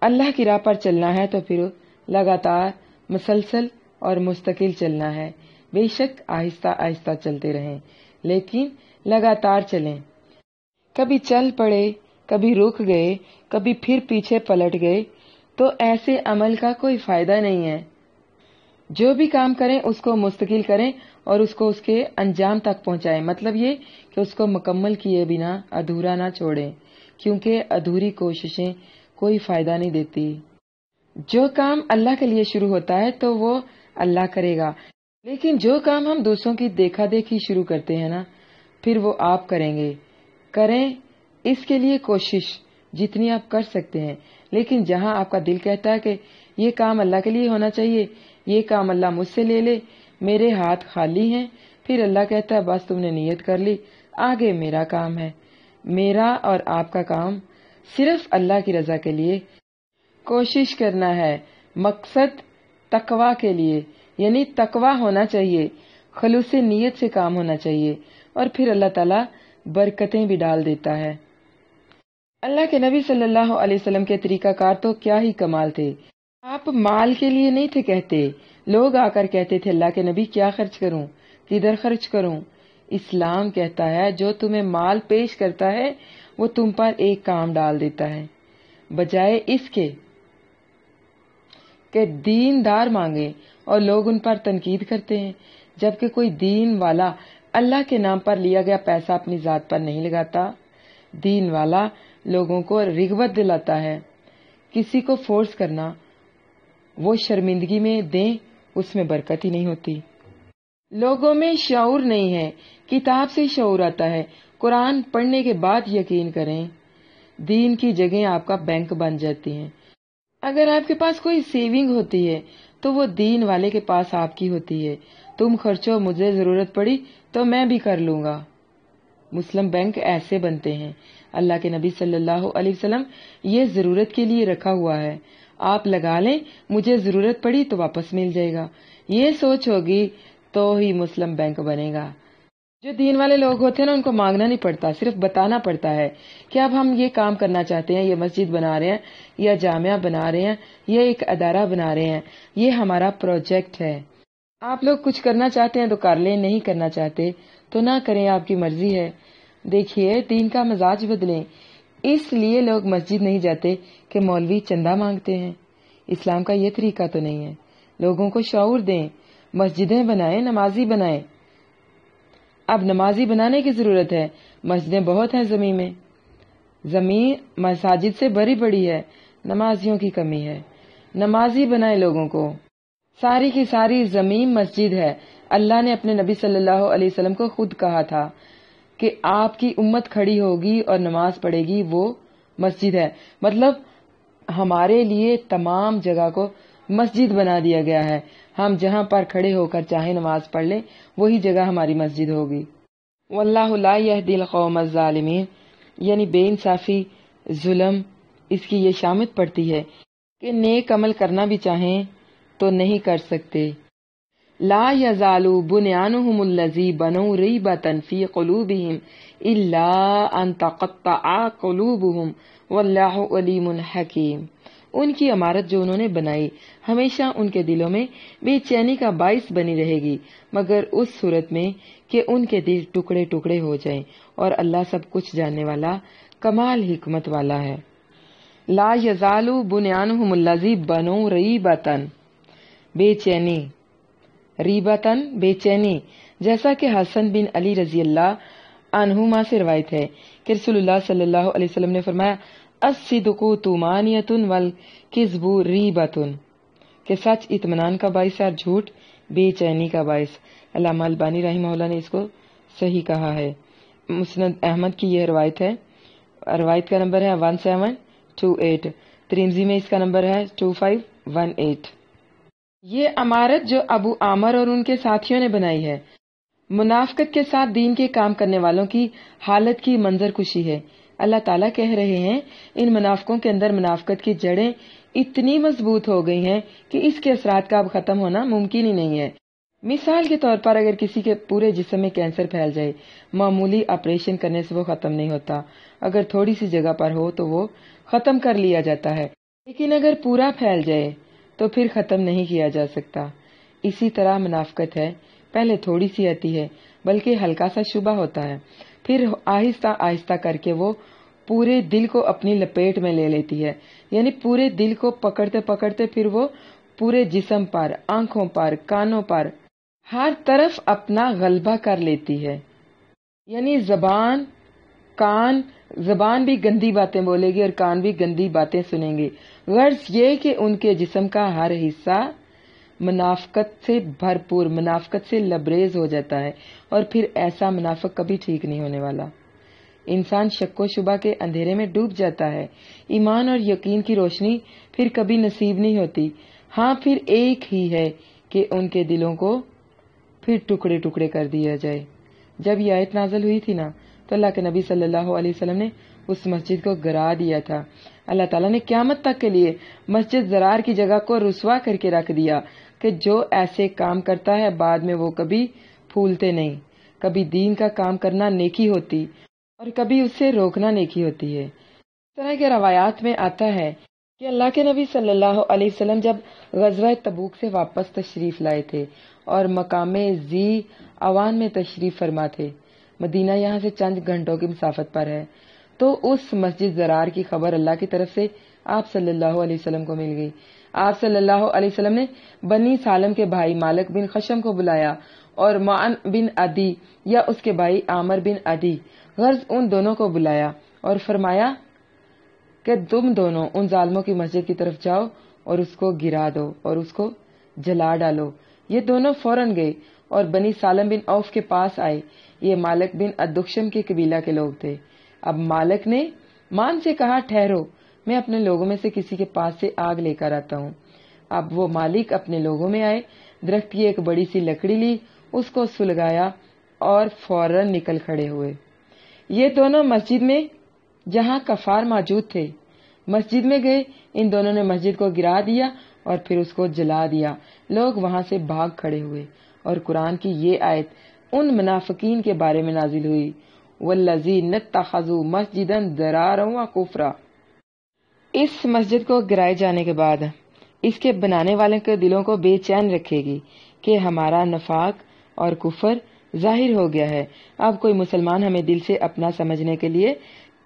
اللہ کی راہ پر چلنا ہے تو پھر لگاتار، مسلسل اور مستقل چلنا ہے. بے شک آہستہ آہستہ چلتے رہیں لیکن لگاتار چلیں. کبھی چل پڑے، کبھی رک گئے، کبھی پھر پیچھے پلٹ گئے تو ایسے عمل کا کوئی فائدہ نہیں ہے. جو بھی کام کریں اس کو مستقل کریں اور اس کو اس کے انجام تک پہنچائیں. مطلب یہ کہ اس کو مکمل کیے بنا ادھورا نہ چھوڑیں، کیونکہ ادھوری کوششیں کوئی فائدہ نہیں دیتی. جو کام اللہ کے لیے شروع ہوتا ہے تو وہ اللہ کرے گا، لیکن جو کام ہم دوسروں کی دیکھا دیکھی شروع کرتے ہیں نا، پھر وہ آپ کریں گے. کریں اس کے لیے کوشش جتنی آپ کر سکتے ہیں، لیکن جہاں آپ کا دل کہتا ہے کہ یہ کام اللہ کے لیے ہونا چاہیے، یہ کام اللہ مجھ سے لے لے، میرے ہاتھ خالی ہیں، پھر اللہ کہتا ہے بس تم نے نیت کر لی، آگے میرا کام ہے. میرا اور آپ کا کام صرف اللہ کی رضا کے لیے کوشش کرنا ہے. مقصد تقویٰ کے لیے، یعنی تقویٰ ہونا چاہیے، خلوص نیت سے کام ہونا چاہیے، اور پھر اللہ تعالیٰ برکتیں بھی ڈال دیتا ہے. اللہ کے نبی صلی اللہ علیہ وسلم کے طریقہ کار تو کیا ہی کمال تھے. آپ مال کے لیے نہیں تھے کہتے، لوگ آ کر کہتے تھے اللہ کے نبی کیا خرچ کروں، کدھر خرچ کروں. اسلام کہتا ہے جو تمہیں مال پیش کرتا ہے وہ تم پر ایک کام ڈال دیتا ہے، بجائے اس کے کہ دیندار مانگے اور لوگ ان پر تنقید کرتے ہیں، جبکہ کوئی دین والا اللہ کے نام پر لیا گیا پیسہ اپنی ذات پر نہیں لگاتا. دین والا لوگوں کو رغبت دلاتا ہے. کسی کو فورس کرنا، وہ شرمندگی میں دیں، اس میں برکت ہی نہیں ہوتی. لوگوں میں شعور نہیں ہے، کتاب سے شعور آتا ہے. قرآن پڑھنے کے بعد یقین کریں، دین کی جگہیں آپ کا بینک بن جاتی ہیں. اگر آپ کے پاس کوئی سیونگ ہوتی ہے تو وہ دین والے کے پاس آپ کی ہوتی ہے. تم خرچو، مجھے ضرورت پڑی تو میں بھی کر لوں گا. مسلم بینک ایسے بنتے ہیں. اللہ کے نبی صلی اللہ علیہ وسلم یہ ضرورت کے لیے رکھا ہوا ہے، آپ لگا لیں، مجھے ضرورت پڑی تو واپس مل جائے گا. یہ سوچ ہوگی تو ہی مسلم بینک بنے گا. جو دین والے لوگ ہوتے ہیں نا، ان کو مانگنا نہیں پڑتا، صرف بتانا پڑتا ہے کہ اب ہم یہ کام کرنا چاہتے ہیں، یہ مسجد بنا رہے ہیں یا جامعہ بنا رہے ہیں یا ایک ادارہ بنا رہے ہیں، یہ ہمارا پروجیکٹ ہے. آپ لوگ کچھ کرنا چاہتے ہیں تو کر لیں، نہیں کرنا چاہتے تو نہ کریں، آپ کی مرضی ہے. دیکھیے، دین کا مزاج بدلیں. اس لیے لوگ مسجد نہیں جاتے کہ مولوی چندہ مانگتے ہیں. اسلام کا یہ طریقہ تو نہیں ہے. لوگوں کو شعور دیں، مسجدیں بنائیں، نمازی بنائیں. اب نمازی بنانے کی ضرورت ہے، مسجدیں بہت ہیں زمین میں، زمین مساجد سے بڑی بڑی ہے، نمازیوں کی کمی ہے. نمازی بنائے لوگوں کو. ساری کی ساری زمین مسجد ہے. اللہ نے اپنے نبی صلی اللہ علیہ وسلم کو خود کہا تھا کہ آپ کی امت کھڑی ہوگی اور نماز پڑھے گی، وہ مسجد ہے، مطلب ہمارے لیے تمام جگہ کو مسجد بنا دیا گیا ہے. ہم جہاں پر کھڑے ہو کر چاہے نماز پڑھ لیں وہی جگہ ہماری مسجد ہوگی. واللہ لا یہدی القوم الظالمین، یعنی بے انصافی، ظلم، اس کی یہ شامت پڑتی ہے کہ نیک عمل کرنا بھی چاہیں تو نہیں کر سکتے. لا یزال بنیانہم الذی بنوا ریبۃ فی قلوبہم الا ان تقطع قلوبہم واللہ علیم حکیم. ان کی عمارت جو انہوں نے بنائی ہمیشہ ان کے دلوں میں بے چینی کا باعث بنی رہے گی، مگر اس صورت میں کہ ان کے دل ٹکڑے ٹکڑے ہو جائیں، اور اللہ سب کچھ جاننے والا کمال حکمت والا ہے. لا یزال بنیانہم الذی بنوا ریبۃ، بے چینی، ریبتن بے چینی، جیسا کہ حسن بن علی رضی اللہ عنہما سے روایت ہے کہ رسول اللہ صلی اللہ علیہ وسلم نے فرمایا الصدق طمانینۃ والکذب ریبۃ، کہ سچ اطمینان کا باعث ہے اور جھوٹ بے چینی کا باعث. علامہ البانی رحمہ اللہ نے اس کو صحیح کہا ہے. مسند احمد کی یہ روایت ہے، روایت کا نمبر ہے 1728، ترمذی میں اس کا نمبر ہے 2518. یہ عمارت جو ابو عامر اور ان کے ساتھیوں نے بنائی ہے منافقت کے ساتھ دین کے کام کرنے والوں کی حالت کی منظر کشی ہے. اللہ تعالیٰ کہہ رہے ہیں ان منافقوں کے اندر منافقت کی جڑیں اتنی مضبوط ہو گئی ہیں کہ اس کے اثرات کا اب ختم ہونا ممکن ہی نہیں ہے. مثال کے طور پر اگر کسی کے پورے جسم میں کینسر پھیل جائے، معمولی آپریشن کرنے سے وہ ختم نہیں ہوتا، اگر تھوڑی سی جگہ پر ہو تو وہ ختم کر لیا جاتا ہے، لیکن اگر پورا پھیل جائے تو پھر ختم نہیں کیا جا سکتا. اسی طرح منافقت ہے، پہلے تھوڑی سی آتی ہے بلکہ ہلکا سا شبہ ہوتا ہے، پھر آہستہ آہستہ کر کے وہ پورے دل کو اپنی لپیٹ میں لے لیتی ہے، یعنی پورے دل کو پکڑتے پکڑتے پھر وہ پورے جسم پر، آنکھوں پر، کانوں پر، ہر طرف اپنا غلبہ کر لیتی ہے. یعنی زبان بھی گندی باتیں بولے گی اور کان بھی گندی باتیں سنیں گے. غرض یہ کہ ان کے جسم کا ہر حصہ منافقت سے بھرپور، منافقت سے لبریز ہو جاتا ہے، اور پھر ایسا منافق کبھی ٹھیک نہیں ہونے والا. انسان شک و شبہ کے اندھیرے میں ڈوب جاتا ہے، ایمان اور یقین کی روشنی پھر کبھی نصیب نہیں ہوتی. ہاں پھر ایک ہی ہے کہ ان کے دلوں کو پھر ٹکڑے ٹکڑے کر دیا جائے. جب یہ آیت نازل ہوئی تھی نا تو اللہ کے نبی صلی اللہ علیہ وسلم نے اس مسجد کو گرا دیا تھا. اللہ تعالیٰ نے قیامت تک کے لیے مسجد زرار کی جگہ کو رسوا کر کے رکھ دیا کہ جو ایسے کام کرتا ہے بعد میں وہ کبھی پھولتے نہیں. کبھی دین کا کام کرنا نیکی ہوتی اور کبھی اس سے روکنا نیکی ہوتی ہے. اس طرح کے روایات میں آتا ہے کہ اللہ کے نبی صلی اللہ علیہ وسلم جب غزوہ تبوک سے واپس تشریف لائے تھے اور مقام ذی اوان میں تشریف فرما تھے، مدینہ یہاں سے چند گھنٹوں کی مسافت پر ہے، تو اس مسجد زرار کی خبر اللہ کی طرف سے آپ صلی اللہ علیہ وسلم کو مل گئی. آپ صلی اللہ علیہ وسلم نے بنی سالم کے بھائی مالک بن خشم کو بلایا اور معن بن عدی یا اس کے بھائی عامر بن عدی، غرض ان دونوں کو بلایا اور فرمایا کہ تم دونوں ان ظالموں کی مسجد کی طرف جاؤ اور اس کو گرا دو اور اس کو جلا ڈالو. یہ دونوں فوراً گئے اور بنی سالم بن عوف کے پاس آئے. یہ مالک بن ادخشم کے قبیلہ کے لوگ تھے. اب مالک نے مان سے کہا ٹھہرو، میں اپنے لوگوں میں سے کسی کے پاس سے آگ لے کر آتا ہوں. اب وہ مالک اپنے لوگوں میں آئے، درخت کی ایک بڑی سی لکڑی لی، اس کو سلگایا اور فوراً نکل کھڑے ہوئے. یہ دونوں مسجد میں جہاں کفار موجود تھے مسجد میں گئے، ان دونوں نے مسجد کو گرا دیا اور پھر اس کو جلا دیا. لوگ وہاں سے بھاگ کھڑے ہوئے اور قرآن کی یہ آیت ان منافقین کے بارے میں نازل ہوئی، والذین اتخذوا مسجدا ضرارا وکفرا. اس مسجد کو گرائے جانے کے بعد اس کے بنانے والے کے دلوں کو بے چین رکھے گی کہ ہمارا نفاق اور کفر ظاہر ہو گیا ہے، اب کوئی مسلمان ہمیں دل سے اپنا سمجھنے کے لیے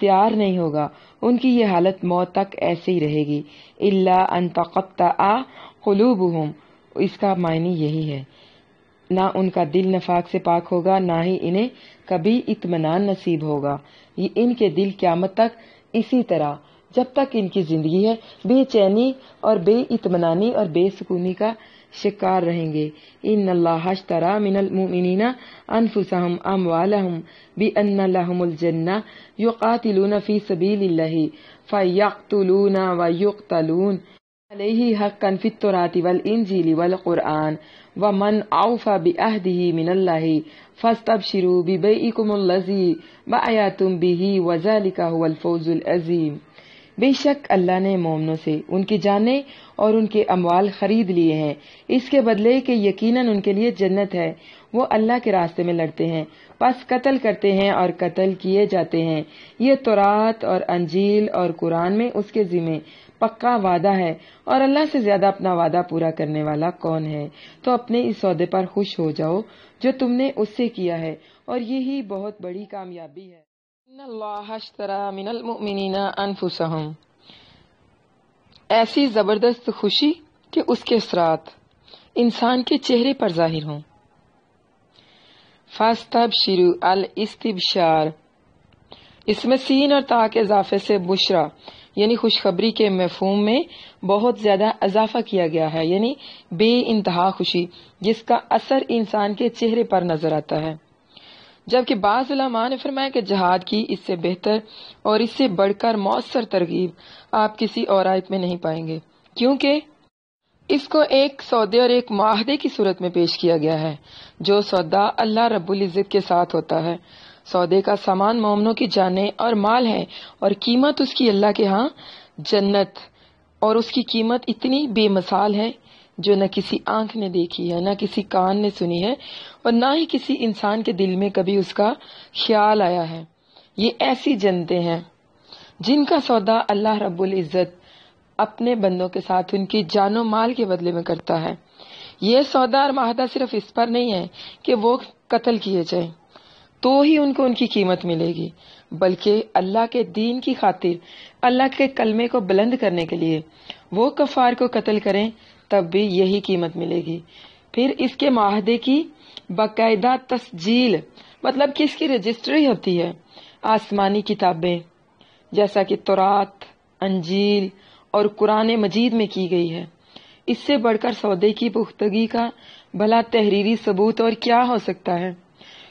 تیار نہیں ہوگا. ان کی یہ حالت موت تک ایسے ہی رہے گی. الا ان تقطع قلوبہم، اس کا معنی یہی ہے، نہ ان کا دل نفاق سے پاک ہوگا، نہ ہی انہیں کبھی اطمینان نصیب ہوگا. یہ ان کے دل قیامت تک اسی طرح جب تک ان کی زندگی ہے بے چینی اور بے اطمینانی اور بے سکونی کا شکار رہیں گے. ان اللہ اشتری من المؤمنین انفسهم اموالهم بان لهم الجنہ یقاتلون فی سبیل اللہ فَيَقْتُلُونَ وَيُقْتَلُونَ عَلَيْهِ حَقًّا فِي التَّوْرَاةِ وَالْإِنْجِيلِ وَالْقُرْآنِ وَمَنْ أَوْفَى بِعَهْدِهِ مِنَ اللَّهِ فَاسْتَبْشِرُوا بِبَيْعِكُمُ الَّذِي بَايَعْتُمْ بِهِ وَذَلِكَ هُوَ الْفَوْزُ الْعَظِيمُ۔ بے شک اللہ نے مومنوں سے ان کی جانیں اور ان کے اموال خرید لیے ہیں اس کے بدلے کہ یقیناً ان کے لیے جنت ہے، وہ اللہ کے راستے میں لڑتے ہیں پس قتل کرتے ہیں اور قتل کیے جاتے ہیں۔ یہ تورات اور انجیل اور قرآن میں اس کے ذمہ پکا وعدہ ہے، اور اللہ سے زیادہ اپنا وعدہ پورا کرنے والا کون ہے؟ تو اپنے اس سودے پر خوش ہو جاؤ جو تم نے اس سے کیا ہے، اور یہی بہت بڑی کامیابی ہے۔ ان اللہ اشتری من المؤمنین انفسہم، ایسی زبردست خوشی کہ اس کے اثرات انسان کے چہرے پر ظاہر ہوں۔ فاستبشروا الاستبشار، اس میں سین اور تا کے اضافے سے بشرا یعنی خوشخبری کے مفہوم میں بہت زیادہ اضافہ کیا گیا ہے، یعنی بے انتہا خوشی جس کا اثر انسان کے چہرے پر نظر آتا ہے۔ جبکہ بعض علماء نے فرمایا کہ جہاد کی اس سے بہتر اور اس سے بڑھ کر مؤثر ترغیب آپ کسی اور آیت میں نہیں پائیں گے، کیونکہ اس کو ایک سودے اور ایک معاہدے کی صورت میں پیش کیا گیا ہے، جو سودا اللہ رب العزت کے ساتھ ہوتا ہے۔ سودے کا سامان مومنوں کی جانیں اور مال ہے، اور قیمت اس کی اللہ کے ہاں جنت، اور اس کی قیمت اتنی بے مثال ہے جو نہ کسی آنکھ نے دیکھی ہے، نہ کسی کان نے سنی ہے، اور نہ ہی کسی انسان کے دل میں کبھی اس کا خیال آیا ہے۔ یہ ایسی جنتیں ہیں جن کا سودا اللہ رب العزت اپنے بندوں کے ساتھ ان کی جان و مال کے بدلے میں کرتا ہے۔ یہ سودا اور معاہدہ صرف اس پر نہیں ہے کہ وہ قتل کیے جائیں تو ہی ان کو ان کی قیمت ملے گی، بلکہ اللہ کے دین کی خاطر اللہ کے کلمے کو بلند کرنے کے لیے وہ کفار کو قتل کریں تب بھی یہی قیمت ملے گی۔ پھر اس کے معاہدے کی باقاعدہ تسجیل، مطلب کہ اس کی رجسٹری ہوتی ہے آسمانی کتابیں جیسا کہ تورات، انجیل اور قرآن مجید میں کی گئی ہے۔ اس سے بڑھ کر سودے کی پختگی کا بھلا تحریری ثبوت اور کیا ہو سکتا ہے؟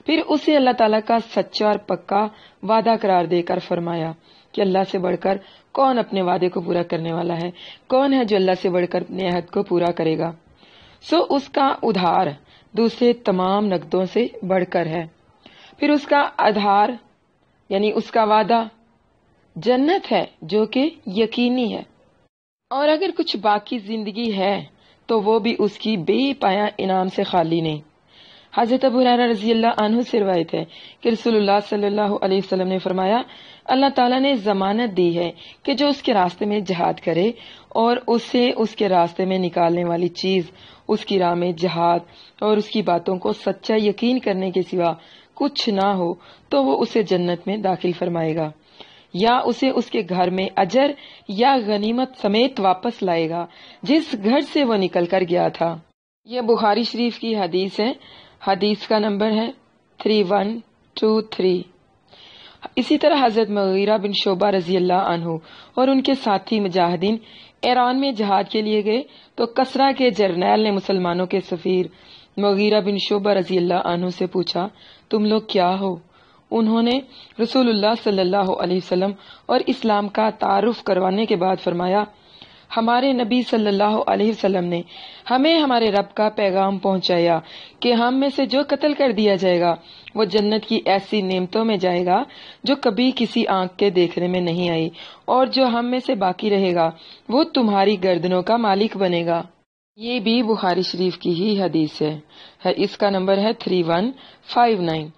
پھر اسے اللہ تعالیٰ کا سچا اور پکا وعدہ قرار دے کر فرمایا کہ اللہ سے بڑھ کر کون اپنے وعدے کو پورا کرنے والا ہے، کون ہے جو اللہ سے بڑھ کر اپنے عہد کو پورا کرے گا؟ اس کا ادھار دوسرے تمام نقدوں سے بڑھ کر ہے۔ پھر اس کا ادھار یعنی اس کا وعدہ جنت ہے جو کہ یقینی ہے، اور اگر کچھ باقی زندگی ہے تو وہ بھی اس کی بے پایا انعام سے خالی نہیں۔ حضرت ابو ہریرہ رضی اللہ عنہ سے روایت ہے کہ رسول اللہ صلی اللہ علیہ وسلم نے فرمایا، اللہ تعالیٰ نے ضمانت دی ہے کہ جو اس کے راستے میں جہاد کرے اور اسے اس کے راستے میں نکالنے والی چیز اس کی راہ میں جہاد اور اس کی باتوں کو سچا یقین کرنے کے سوا کچھ نہ ہو تو وہ اسے جنت میں داخل فرمائے گا، یا اسے اس کے گھر میں اجر یا غنیمت سمیت واپس لائے گا جس گھر سے وہ نکل کر گیا تھا۔ یہ بخاری شریف کی حدیث ہے، حدیث کا نمبر ہے 3123۔ اسی طرح حضرت مغیرہ بن شعبہ رضی اللہ عنہ اور ان کے ساتھی مجاہدین ایران میں جہاد کے لیے گئے تو کسرا کے جرنیل نے مسلمانوں کے سفیر مغیرہ بن شعبہ رضی اللہ عنہ سے پوچھا، تم لوگ کیا ہو؟ انہوں نے رسول اللہ صلی اللہ علیہ وسلم اور اسلام کا تعارف کروانے کے بعد فرمایا، ہمارے نبی صلی اللہ علیہ وسلم نے ہمیں ہمارے رب کا پیغام پہنچایا کہ ہم میں سے جو قتل کر دیا جائے گا وہ جنت کی ایسی نعمتوں میں جائے گا جو کبھی کسی آنکھ کے دیکھنے میں نہیں آئی، اور جو ہم میں سے باقی رہے گا وہ تمہاری گردنوں کا مالک بنے گا۔ یہ بھی بخاری شریف کی ہی حدیث ہے، اس کا نمبر ہے 3159۔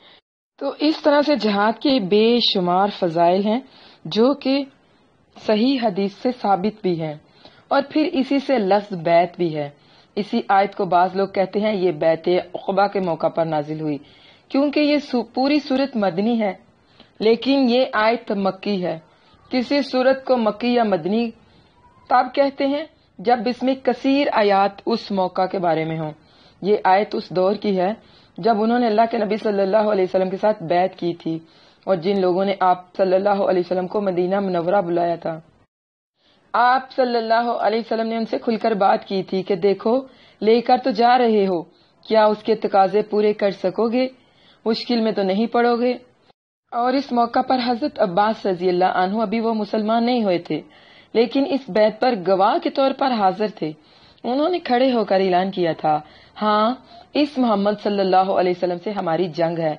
تو اس طرح سے جہاد کے بے شمار فضائل ہیں جو کہ صحیح حدیث سے ثابت بھی ہیں، اور پھر اسی سے لفظ بیعت بھی ہے۔ اسی آیت کو بعض لوگ کہتے ہیں یہ بیعت عقبہ کے موقع پر نازل ہوئی، کیونکہ یہ پوری سورت مدنی ہے، لیکن یہ آیت مکی ہے۔ کسی سورت کو مکی یا مدنی تب کہتے ہیں جب اس میں کثیر آیات اس موقع کے بارے میں ہوں۔ یہ آیت اس دور کی ہے جب انہوں نے اللہ کے نبی صلی اللہ علیہ وسلم کے ساتھ بیعت کی تھی، اور جن لوگوں نے آپ صلی اللہ علیہ وسلم کو مدینہ منورہ بلایا تھا، آپ صلی اللہ علیہ وسلم نے ان سے کھل کر بات کی تھی کہ دیکھو لے کر تو جا رہے ہو، کیا اس کے تقاضے پورے کر سکو گے؟ مشکل میں تو نہیں پڑو گے؟ اور اس موقع پر حضرت عباس رضی اللہ عنہ ابھی وہ مسلمان نہیں ہوئے تھے، لیکن اس بیعت پر گواہ کے طور پر حاضر تھے۔ انہوں نے کھڑے ہو کر اعلان کیا تھا، ہاں اس محمد صلی اللہ علیہ وسلم سے ہماری جنگ ہے،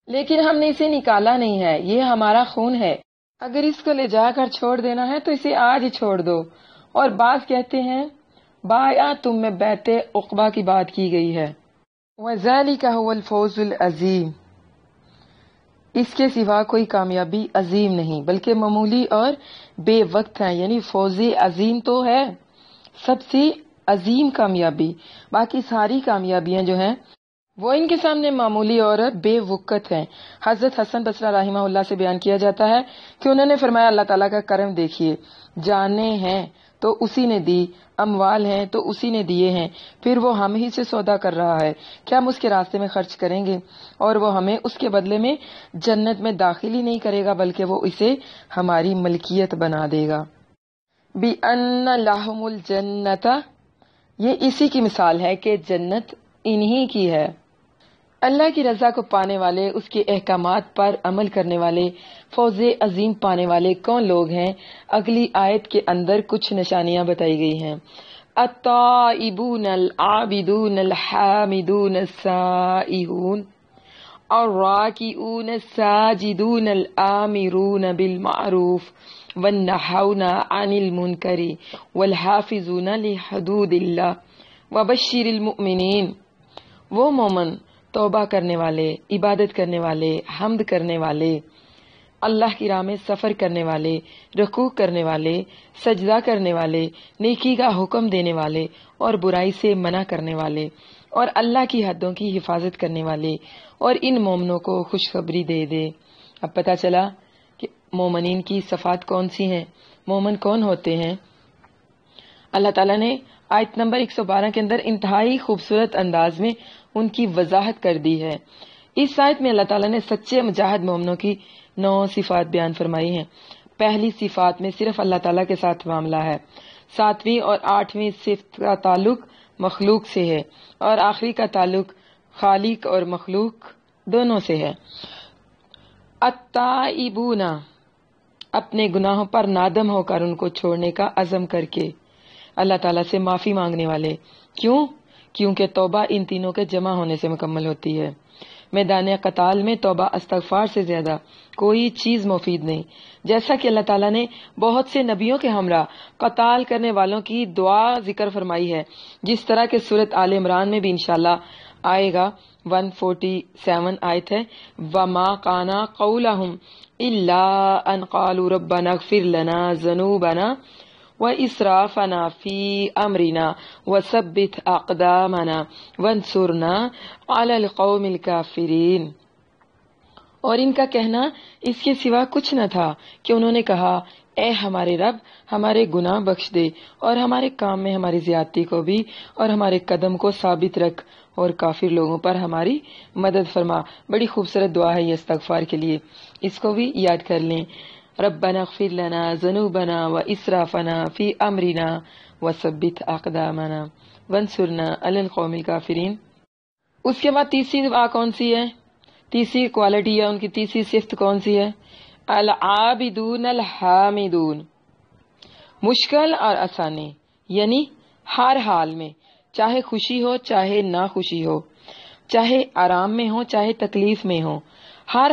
لیکن ہم نے اسے نکالا نہیں ہے، یہ ہمارا خون ہے، اگر اس کو لے جا کر چھوڑ دینا ہے تو اسے آج ہی چھوڑ دو۔ اور بعض کہتے ہیں تم میں بیعت عقبہ کی بات کی گئی ہے۔ وَذَلِكَ هُوَ الْفَوْزُ الْعَظِيمُ، اس کے سوا کوئی کامیابی عظیم نہیں بلکہ معمولی اور بے وقت ہے، یعنی فوز عظیم تو ہے سب سے عظیم کامیابی، باقی ساری کامیابیاں جو ہیں وہ ان کے سامنے معمولی اور بے وقت ہیں۔ حضرت حسن بصری رحمہ اللہ سے بیان کیا جاتا ہے کہ انہوں نے فرمایا، اللہ تعالیٰ کا کرم دیکھیے، جانیں ہیں تو اسی نے دی، اموال ہیں تو اسی نے دیے ہیں، پھر وہ ہم ہی سے سودا کر رہا ہے کہ ہم اس کے راستے میں خرچ کریں گے، اور وہ ہمیں اس کے بدلے میں جنت میں داخل ہی نہیں کرے گا بلکہ وہ اسے ہماری ملکیت بنا دے گا۔ بِأَنَّ لَهُمُ الْجَنَّةَ، یہ اسی کی مثال ہے کہ جنت انہی کی ہے۔ اللہ کی رضا کو پانے والے، اس کے احکامات پر عمل کرنے والے، فوز عظیم پانے والے کون لوگ ہیں؟ اگلی آیت کے اندر کچھ نشانیاں بتائی گئی ہیں۔ التائبون العابدون الحامدون السائحون الراکعون الساجدون الآمرون بالمعروف والنہون عن المنکر والحافظون لحدود اللہ وبشر المؤمنین، وہ مومن توبہ کرنے والے، عبادت کرنے والے، حمد کرنے والے، اللہ کی راہ میں سفر کرنے والے، رکوع کرنے والے، سجدہ کرنے والے، نیکی کا حکم دینے والے اور برائی سے منع کرنے والے، اور اللہ کی حدوں کی حفاظت کرنے والے، اور ان مومنوں کو خوشخبری دے دے۔ اب پتہ چلا کہ مومنین کی صفات کون سی ہیں، مومن کون ہوتے ہیں۔ اللہ تعالیٰ نے آیت نمبر 112 کے اندر انتہائی خوبصورت انداز میں ان کی وضاحت کر دی ہے۔ اس آیت میں اللہ تعالیٰ نے سچے مجاہد مومنوں کی 9 صفات بیان فرمائی ہیں۔ پہلی صفات میں صرف اللہ تعالیٰ کے ساتھ معاملہ ہے، 7ویں اور 8ویں صفت کا تعلق مخلوق سے ہے، اور آخری کا تعلق خالق اور مخلوق دونوں سے ہے۔ التائبون، اپنے گناہوں پر نادم ہو کر ان کو چھوڑنے کا عزم کر کے اللہ تعالیٰ سے معافی مانگنے والے۔ کیوں؟ کیونکہ توبہ ان تینوں کے جمع ہونے سے مکمل ہوتی ہے۔ میدان قتال میں توبہ استغفار سے زیادہ کوئی چیز مفید نہیں، جیسا کہ اللہ تعالیٰ نے بہت سے نبیوں کے ہمراہ قتال کرنے والوں کی دعا ذکر فرمائی ہے، جس طرح کہ سورۃ آل عمران میں بھی انشاءاللہ آئے گا، 147 آیت ہے، وَمَا قَانَ قَوْلَهُمْ إِلَّا أَنْ قَالُوا رَبَّنَا اغْفِرْ لَنَا ذُنُوبَنَا وَإِسْرَافَنَا فِي أَمْرِنَا وَثَبِّتْ أَقْدَامَنَا وَانصُرْنَا عَلَى الْقَوْمِ الْكَافِرِينَ۔ اور ان کا کہنا اس کے سوا کچھ نہ تھا کہ انہوں نے کہا، اے ہمارے رب، ہمارے گناہ بخش دے اور ہمارے کام میں ہماری زیادتی کو بھی اور ہمارے قدم کو ثابت رکھ اور کافر لوگوں پر ہماری مدد فرما۔ بڑی خوبصورت دعا ہے یہ استغفار کے لیے، اس کو بھی یاد کر لیں۔ ربنا اغفر لنا ذنوبنا واسرافنا فی امرنا وثبت اقدامنا وانصرنا علی القوم الکافرین۔ اس کے بعد تیسری دعا کون سی ہے؟ تیسری کوالٹی ہے ان کی، تیسری صفت کون سی ہے؟ العابدون الحامدون، مشکل اور آسانی، یعنی ہر حال میں، چاہے خوشی ہو چاہے نہ خوشی ہو، چاہے آرام میں ہو چاہے تکلیف میں ہو، ہر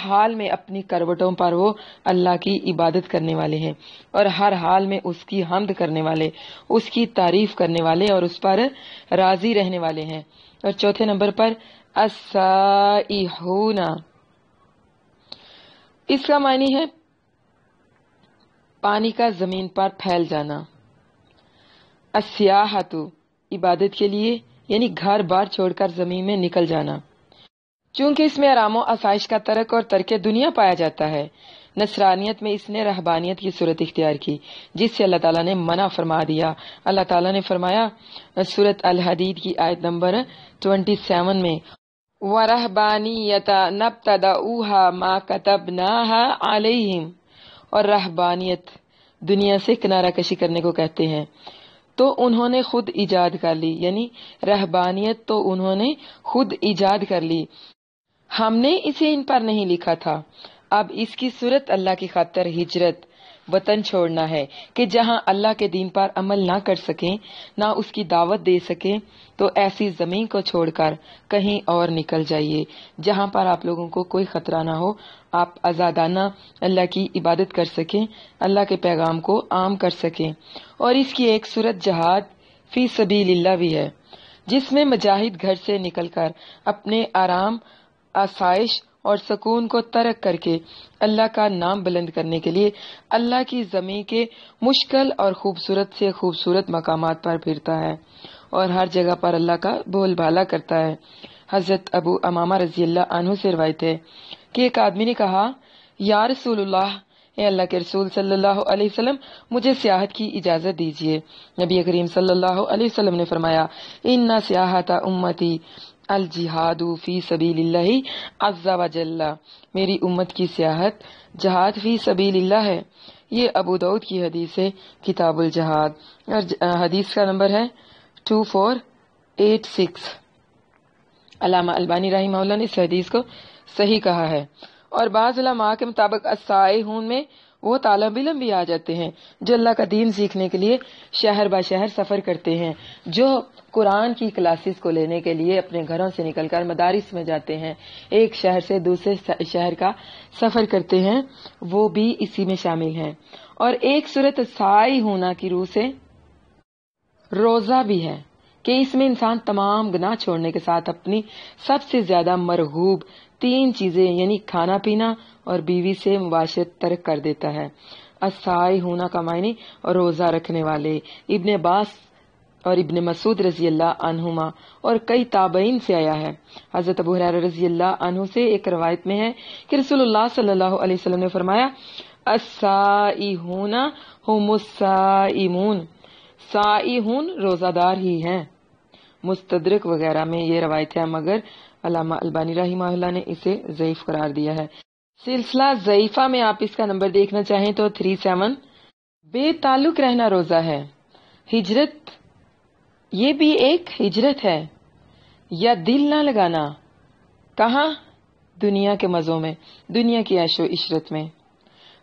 حال میں اپنی کروٹوں پر وہ اللہ کی عبادت کرنے والے ہیں، اور ہر حال میں اس کی حمد کرنے والے، اس کی تعریف کرنے والے اور اس پر راضی رہنے والے ہیں۔ اور چوتھے نمبر پر السائحون، اس کا معنی ہے پانی کا زمین پر پھیل جانا۔ السیاحۃ، عبادت کے لیے، یعنی گھر بار چھوڑ کر زمین میں نکل جانا، چونکہ اس میں آرام و آسائش کا ترک اور ترک دنیا پایا جاتا ہے۔ نصرانیت میں اس نے رہبانیت کی صورت اختیار کی، جس سے اللہ تعالیٰ نے منع فرما دیا۔ اللہ تعالیٰ نے فرمایا سورۃ الحدید کی آیت نمبر 27 میں، وَرَهْبَانِيَّةً نَبْتَدَعُوهَا مَا كَتَبْنَاهَا عَلَيْهِمْ، اور رہبانیت دنیا سے کنارہ کشی کرنے کو کہتے ہیں، تو انہوں نے خود ایجاد کر لی، یعنی رہبانیت تو انہوں نے خود ایجاد کر لی، ہم نے اسے ان پر نہیں لکھا تھا. اب اس کی صورت اللہ کی خاطر ہجرت، وطن چھوڑنا ہے کہ جہاں اللہ کے دین پر عمل نہ کر سکیں، نہ اس کی دعوت دے سکیں، تو ایسی زمین کو چھوڑ کر کہیں اور نکل جائیے جہاں پر آپ لوگوں کو کوئی خطرہ نہ ہو، آپ آزادانہ اللہ کی عبادت کر سکیں، اللہ کے پیغام کو عام کر سکیں. اور اس کی ایک صورت جہاد فی سبیل اللہ بھی ہے، جس میں مجاہد گھر سے نکل کر اپنے آرام، آسائش اور سکون کو ترک کر کے اللہ کا نام بلند کرنے کے لیے اللہ کی زمین کے مشکل اور خوبصورت سے خوبصورت مقامات پر پھرتا ہے اور ہر جگہ پر اللہ کا بول بالا کرتا ہے. حضرت ابو امامہ رضی اللہ عنہ سے روایت ہے کہ ایک آدمی نے کہا، یا رسول اللہ، اے اللہ کے رسول صلی اللہ علیہ وسلم، مجھے سیاحت کی اجازت دیجیے. نبی کریم صلی اللہ علیہ وسلم نے فرمایا، ان سیاحت امتی الجہاد فی سبیل اللہ عز و جل، میری امت کی سیاحت جہاد فی سبیل اللہ ہے. یہ ابو داؤد کی حدیث ہے، کتاب الجہاد، اور حدیث کا نمبر ہے 2486. علامہ البانی رحمہ اللہ نے اس حدیث کو صحیح کہا ہے. اور بعض علماء کے مطابق السائحون میں وہ طالب علم بھی آ جاتے ہیں جو اللہ کا دین سیکھنے کے لیے شہر با شہر سفر کرتے ہیں، جو قرآن کی کلاسز کو لینے کے لیے اپنے گھروں سے نکل کر مدارس میں جاتے ہیں، ایک شہر سے دوسرے شہر کا سفر کرتے ہیں، وہ بھی اسی میں شامل ہیں. اور ایک صورت سائی ہونا کی روح سے روزہ بھی ہے کہ اس میں انسان تمام گناہ چھوڑنے کے ساتھ اپنی سب سے زیادہ مرغوب 3 چیزیں یعنی کھانا پینا اور بیوی سے مباشرت ترک کر دیتا ہے. السائی ہونا کا معنی روزہ رکھنے والے. ابن عباس اور ابن مسعود رضی اللہ عنہما اور کئی تابعین سے آیا ہے. حضرت ابو ہریرہ رضی اللہ عنہ سے ایک روایت میں ہے کہ رسول اللہ صلی اللہ علیہ وسلم نے فرمایا، السائحون هم الصائمون، سائحون روزہ دار ہی ہیں. مستدرک وغیرہ میں یہ روایت ہے، مگر علامہ البانی رحمہ اللہ نے اسے ضعیف قرار دیا ہے. سلسلہ ضعیفہ میں آپ اس کا نمبر دیکھنا چاہیں تو 37. بے تعلق رہنا روزہ ہے. ہجرت، یہ بھی ایک ہجرت ہے. یا دل نہ لگانا، کہاں؟ دنیا کے مزوں میں، دنیا کی عیش و عشرت میں.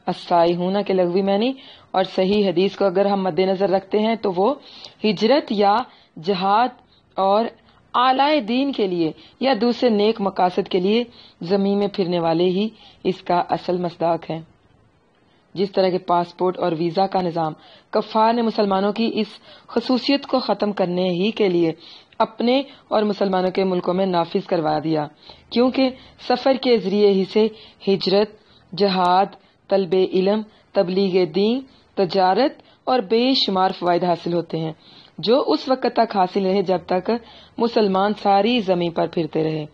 السائی ہونا کے لغوی معنی اور صحیح حدیث کو اگر ہم مد نظر رکھتے ہیں تو وہ ہجرت یا جہاد اور اعلی دین کے لیے یا دوسرے نیک مقاصد کے لیے زمین میں پھرنے والے ہی اس کا اصل مصداق ہے. جس طرح کے پاسپورٹ اور ویزا کا نظام کفار نے مسلمانوں کی اس خصوصیت کو ختم کرنے ہی کے لیے اپنے اور مسلمانوں کے ملکوں میں نافذ کروا دیا، کیونکہ سفر کے ذریعے ہی سے ہجرت، جہاد، طلب علم، تبلیغ دین، تجارت اور بے شمار فوائد حاصل ہوتے ہیں، جو اس وقت تک حاصل رہے جب تک مسلمان ساری زمین پر پھرتے رہے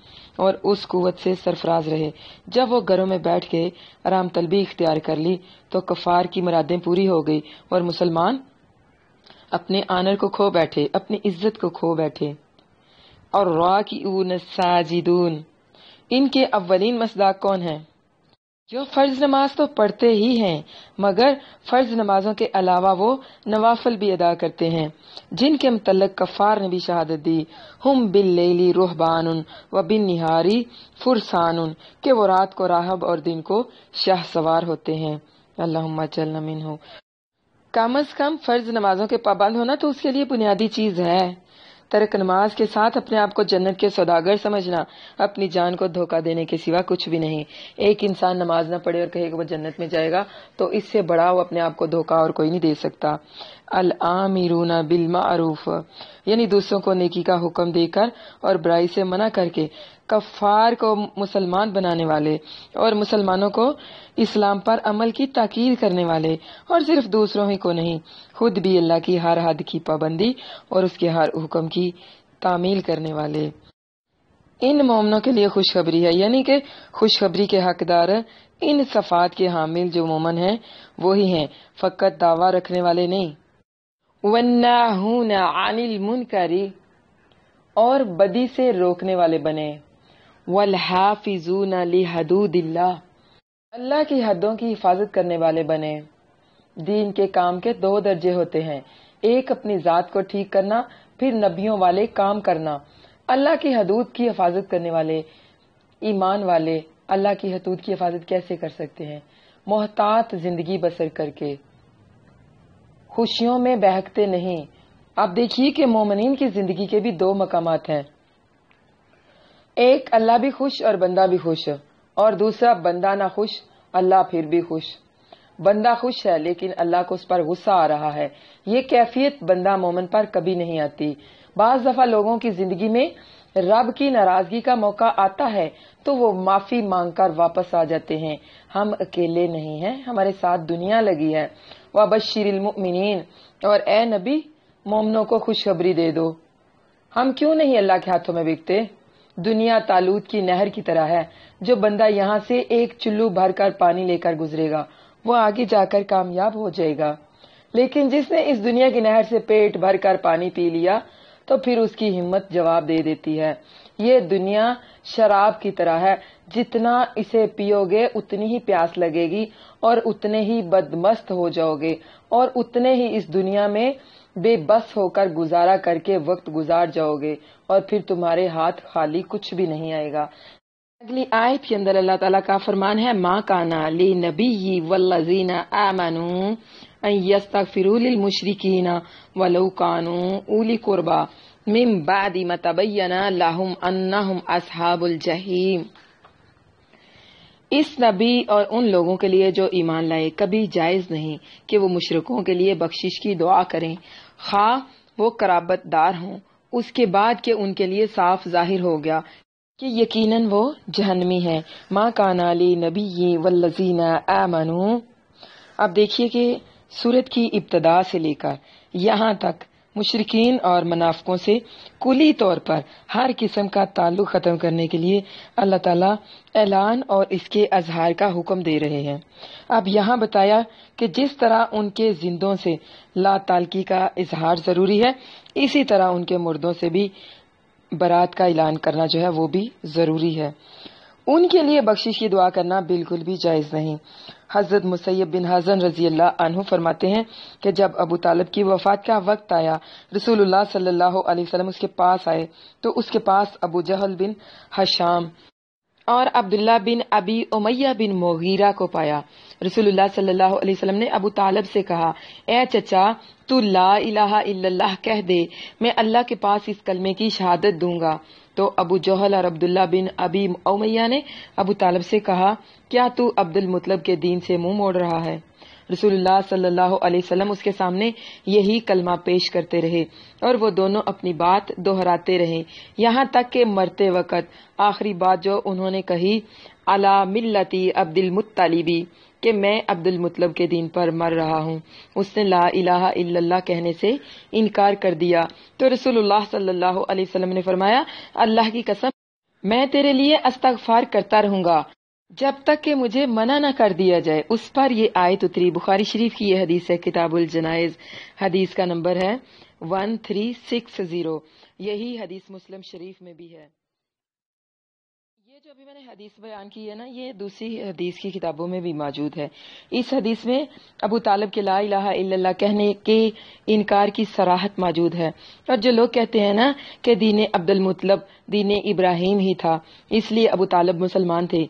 اور اس قوت سے سرفراز رہے. جب وہ گھروں میں بیٹھ کے آرام طلبی اختیار کر لی تو کفار کی مرادیں پوری ہو گئی اور مسلمان اپنے آنر کو کھو بیٹھے، اپنی عزت کو کھو بیٹھے. اور راکعون الساجدون، ان کے اولین مصداق کون ہیں؟ جو فرض نماز تو پڑھتے ہی ہیں مگر فرض نمازوں کے علاوہ وہ نوافل بھی ادا کرتے ہیں، جن کے متعلق کفار نے بھی شہادت دی، ہم باللیل رہبان و بالنہار فرسان، کہ وہ رات کو راہب اور دن کو شاہ سوار ہوتے ہیں. اللہم اجعلنا منہم. کم از کم فرض نمازوں کے پابند ہونا تو اس کے لیے بنیادی چیز ہے. ترک نماز کے ساتھ اپنے آپ کو جنت کے سوداگر سمجھنا اپنی جان کو دھوکہ دینے کے سوا کچھ بھی نہیں. ایک انسان نماز نہ پڑھے اور کہے کہ وہ جنت میں جائے گا تو اس سے بڑا وہ اپنے آپ کو دھوکہ اور کوئی نہیں دے سکتا. الآمرون بالمعروف، یعنی دوسروں کو نیکی کا حکم دے کر اور برائی سے منع کر کے کفار کو مسلمان بنانے والے اور مسلمانوں کو اسلام پر عمل کی تاکید کرنے والے، اور صرف دوسروں ہی کو نہیں، خود بھی اللہ کی ہر حد کی پابندی اور اس کے ہر حکم کی تعمیل کرنے والے. ان مومنوں کے لیے خوشخبری ہے، یعنی کہ خوشخبری کے حقدار ان صفات کے حامل جو مومن ہیں وہی ہیں، فقط دعویٰ رکھنے والے نہیں. والناہون عن المنکر، اور بدی سے روکنے والے بنے. والحافظون لحدود اللہ، اللہ کی حدوں کی حفاظت کرنے والے بنے. دین کے کام کے 2 درجے ہوتے ہیں، ایک اپنی ذات کو ٹھیک کرنا، پھر نبیوں والے کام کرنا. اللہ کی حدود کی حفاظت کرنے والے ایمان والے اللہ کی حدود کی حفاظت کیسے کر سکتے ہیں؟ محتاط زندگی بسر کر کے، خوشیوں میں بہکتے نہیں۔ اب دیکھیے کہ مومنین کی زندگی کے بھی دو مقامات ہیں، ایک اللہ بھی خوش اور بندہ بھی خوش، اور دوسرا بندہ نہ خوش اللہ پھر بھی خوش۔ بندہ خوش ہے لیکن اللہ کو اس پر غصہ آ رہا ہے، یہ کیفیت بندہ مومن پر کبھی نہیں آتی۔ بعض دفعہ لوگوں کی زندگی میں رب کی ناراضگی کا موقع آتا ہے تو وہ معافی مانگ کر واپس آ جاتے ہیں۔ ہم اکیلے نہیں ہیں، ہمارے ساتھ دنیا لگی ہے۔ وَبَشِّرِ الْمُؤْمِنِينَ، اور اے نبی مومنوں کو خوشخبری دے دو۔ ہم کیوں نہیں اللہ کے ہاتھوں میں بکتے؟ دنیا تالوت کی نہر کی طرح ہے، جو بندہ یہاں سے ایک چلو بھر کر پانی لے کر گزرے گا وہ آگے جا کر کامیاب ہو جائے گا، لیکن جس نے اس دنیا کی نہر سے پیٹ بھر کر پانی پی لیا تو پھر اس کی ہمت جواب دے دیتی ہے۔ یہ دنیا شراب کی طرح ہے، جتنا اسے پیو گے اتنی ہی پیاس لگے گی اور اتنے ہی بدمست ہو جاؤ گے اور اتنے ہی اس دنیا میں بے بس ہو کر گزارا کر کے وقت گزار جاؤ گے اور پھر تمہارے ہاتھ خالی کچھ بھی نہیں آئے گا۔ اگلی آیت کے اندر اللہ تعالیٰ کا فرمان ہے، ما کانا لنبی والذین آمنوا ان یستغفروا للمشرکین ولو کانوا اولی قربی من بعد ما تبین لهم انہم اصحاب الجحیم۔ اس نبی اور ان لوگوں کے لیے جو ایمان لائے کبھی جائز نہیں کہ وہ مشرکوں کے لیے بخشش کی دعا کریں، خواہ وہ قرابت دار ہوں، اس کے بعد کہ ان کے لیے صاف ظاہر ہو گیا کہ یقیناً وہ جہنمی ہے۔ ما کان لنبی والذین آمنوا۔ اب دیکھیے کہ سورت کی ابتدا سے لے کر یہاں تک مشرکین اور منافقوں سے کلی طور پر ہر قسم کا تعلق ختم کرنے کے لیے اللہ تعالیٰ اعلان اور اس کے اظہار کا حکم دے رہے ہیں۔ اب یہاں بتایا کہ جس طرح ان کے زندوں سے لا تعلقی کا اظہار ضروری ہے، اسی طرح ان کے مردوں سے بھی برات کا اعلان کرنا جو ہے وہ بھی ضروری ہے۔ ان کے لیے بخشش کی دعا کرنا بالکل بھی جائز نہیں۔ حضرت مسیب بن حزن رضی اللہ عنہ فرماتے ہیں کہ جب ابو طالب کی وفات کا وقت آیا، رسول اللہ صلی اللہ علیہ وسلم اس کے پاس آئے تو اس کے پاس ابو جہل بن ہشام اور عبداللہ بن ابی امیہ بن مغیرہ کو پایا۔ رسول اللہ صلی اللہ علیہ وسلم نے ابو طالب سے کہا، اے چچا تو لا الہ الا اللہ کہہ دے، میں اللہ کے پاس اس کلمے کی شہادت دوں گا۔ تو ابو جہل اور عبداللہ بن ابی امیہ نے ابو طالب سے کہا، کیا تو عبد المطلب کے دین سے منہ موڑ رہا ہے؟ رسول اللہ صلی اللہ علیہ وسلم اس کے سامنے یہی کلمہ پیش کرتے رہے اور وہ دونوں اپنی بات دہراتے رہے یہاں تک کہ مرتے وقت آخری بات جو انہوں نے کہی، علی ملتی عبد المطلبی، کہ میں عبد المطلب کے دین پر مر رہا ہوں، اس نے لا الہ الا اللہ کہنے سے انکار کر دیا۔ تو رسول اللہ صلی اللہ علیہ وسلم نے فرمایا، اللہ کی قسم میں تیرے لیے استغفار کرتا رہوں گا جب تک کہ مجھے منع نہ کر دیا جائے۔ اس پر یہ آیت اتری۔ بخاری شریف کی یہ حدیث ہے، کتاب الجنائز، حدیث کا نمبر ہے 1360۔ یہی حدیث مسلم شریف میں بھی ہے۔ یہ جو ابھی میں نے حدیث بیان کی ہے نا، یہ دوسری حدیث کی کتابوں میں بھی موجود ہے۔ اس حدیث میں ابو طالب کے لا الہ الا اللہ کہنے کے انکار کی صراحت موجود ہے، اور جو لوگ کہتے ہیں نا کہ دین عبد المطلب دین ابراہیم ہی تھا اس لیے ابو طالب مسلمان تھے،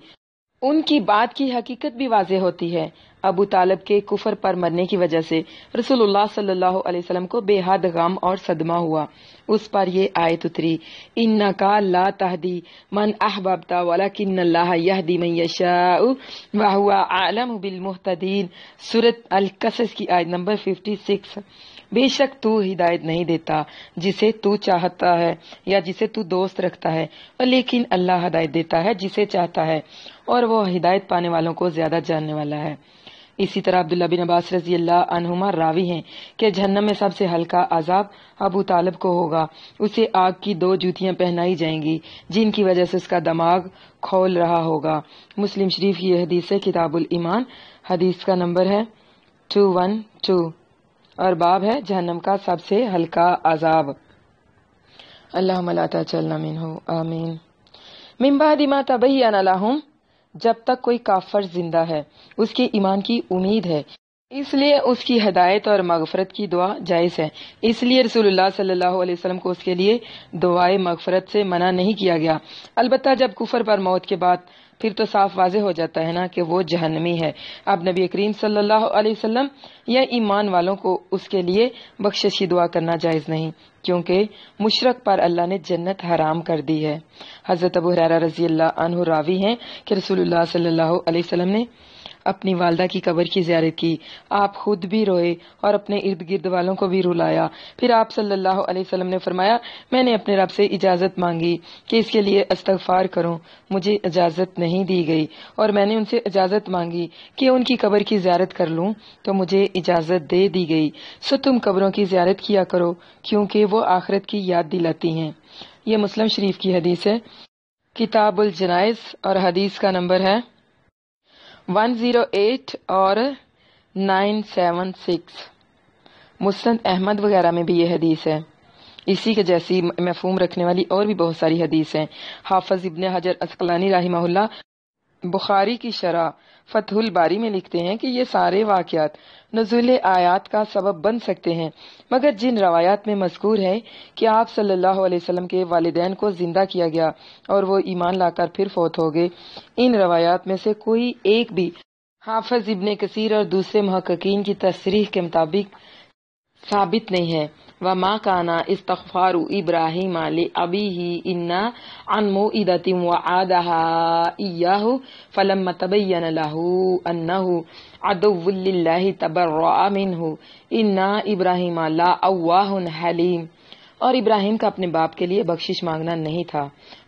ان کی بات کی حقیقت بھی واضح ہوتی ہے۔ ابو طالب کے کفر پر مرنے کی وجہ سے رسول اللہ صلی اللہ علیہ وسلم کو بے حد غم اور صدمہ ہوا۔ اس پر یہ آیت اتری، انکا لا تہدی من احببت ولکن اللہ یہدی من یشاء وہو اعلم بالمہتدین، سورۃ القصص کی آیت نمبر 56۔ بے شک تو ہدایت نہیں دیتا جسے تو چاہتا ہے یا جسے تو دوست رکھتا ہے، لیکن اللہ ہدایت دیتا ہے جسے چاہتا ہے، اور وہ ہدایت پانے والوں کو زیادہ جاننے والا ہے۔ اسی طرح عبداللہ بن عباس رضی اللہ عنہما راوی ہیں کہ جہنم میں سب سے ہلکا عذاب ابو طالب کو ہوگا، اسے آگ کی 2 جوتیاں پہنائی جائیں گی جن کی وجہ سے اس کا دماغ کھول رہا ہوگا۔ مسلم شریف کی یہ حدیث ہے، کتاب الایمان، حدیث کا نمبر ہے 212، اور باب ہے جہنم کا سب سے ہلکا عذاب۔ اللہم لا تجعلنا منہ، آمین۔ من بعد ما تبین لہم، جب تک کوئی کافر زندہ ہے اس کے ایمان کی امید ہے اس لیے اس کی ہدایت اور مغفرت کی دعا جائز ہے۔ اس لیے رسول اللہ صلی اللہ علیہ وسلم کو اس کے لیے دعائے مغفرت سے منع نہیں کیا گیا۔ البتہ جب کفر پر موت کے بعد پھر تو صاف واضح ہو جاتا ہے نا کہ وہ جہنمی ہے، اب نبی کریم صلی اللہ علیہ وسلم یا ایمان والوں کو اس کے لیے بخشش کی دعا کرنا جائز نہیں، کیونکہ مشرک پر اللہ نے جنت حرام کر دی ہے۔ حضرت ابو ہریرہ رضی اللہ عنہ راوی ہیں کہ رسول اللہ صلی اللہ علیہ وسلم نے اپنی والدہ کی قبر کی زیارت کی، آپ خود بھی روئے اور اپنے ارد گرد والوں کو بھی رلایا۔ پھر آپ صلی اللہ علیہ وسلم نے فرمایا، میں نے اپنے رب سے اجازت مانگی کہ اس کے لیے استغفار کروں، مجھے اجازت نہیں دی گئی، اور میں نے ان سے اجازت مانگی کہ ان کی قبر کی زیارت کر لوں تو مجھے اجازت دے دی گئی۔ سو تم قبروں کی زیارت کیا کرو کیونکہ وہ آخرت کی یاد دلاتی ہیں۔ یہ مسلم شریف کی حدیث ہے، کتاب الجنائز، اور حدیث کا نمبر ہے 108 اور 976۔ مسند احمد وغیرہ میں بھی یہ حدیث ہے۔ اسی کے جیسی مفہوم رکھنے والی اور بھی بہت ساری حدیث ہیں۔ حافظ ابن حجر عسقلانی رحمہ اللہ بخاری کی شرح فتح الباری میں لکھتے ہیں کہ یہ سارے واقعات نزول آیات کا سبب بن سکتے ہیں، مگر جن روایات میں مذکور ہے کہ آپ صلی اللہ علیہ وسلم کے والدین کو زندہ کیا گیا اور وہ ایمان لا کر پھر فوت ہو گئے، ان روایات میں سے کوئی ایک بھی حافظ ابن کثیر اور دوسرے محققین کی تصریح کے مطابق ثابت نہیں ہے۔ وَمَا كَانَ اسْتِغْفَارُ إِبْرَاهِيمَ لِأَبِيهِ إِلَّا عَنْ مَوْعِدَةٍ وَعَدَهَا إِيَّاهُ فَلَمَّا تَبَيَّنَ لَهُ أَنَّهُ عَدُوٌّ لِلَّهِ تَبَرَّأَ مِنْهُ إِنَّ إِبْرَاهِيمَ لَأَوَّاهٌ حَلِيمٌ۔ اور ابراہیم کا اپنے باپ کے لیے بخشش مانگنا نہیں تھا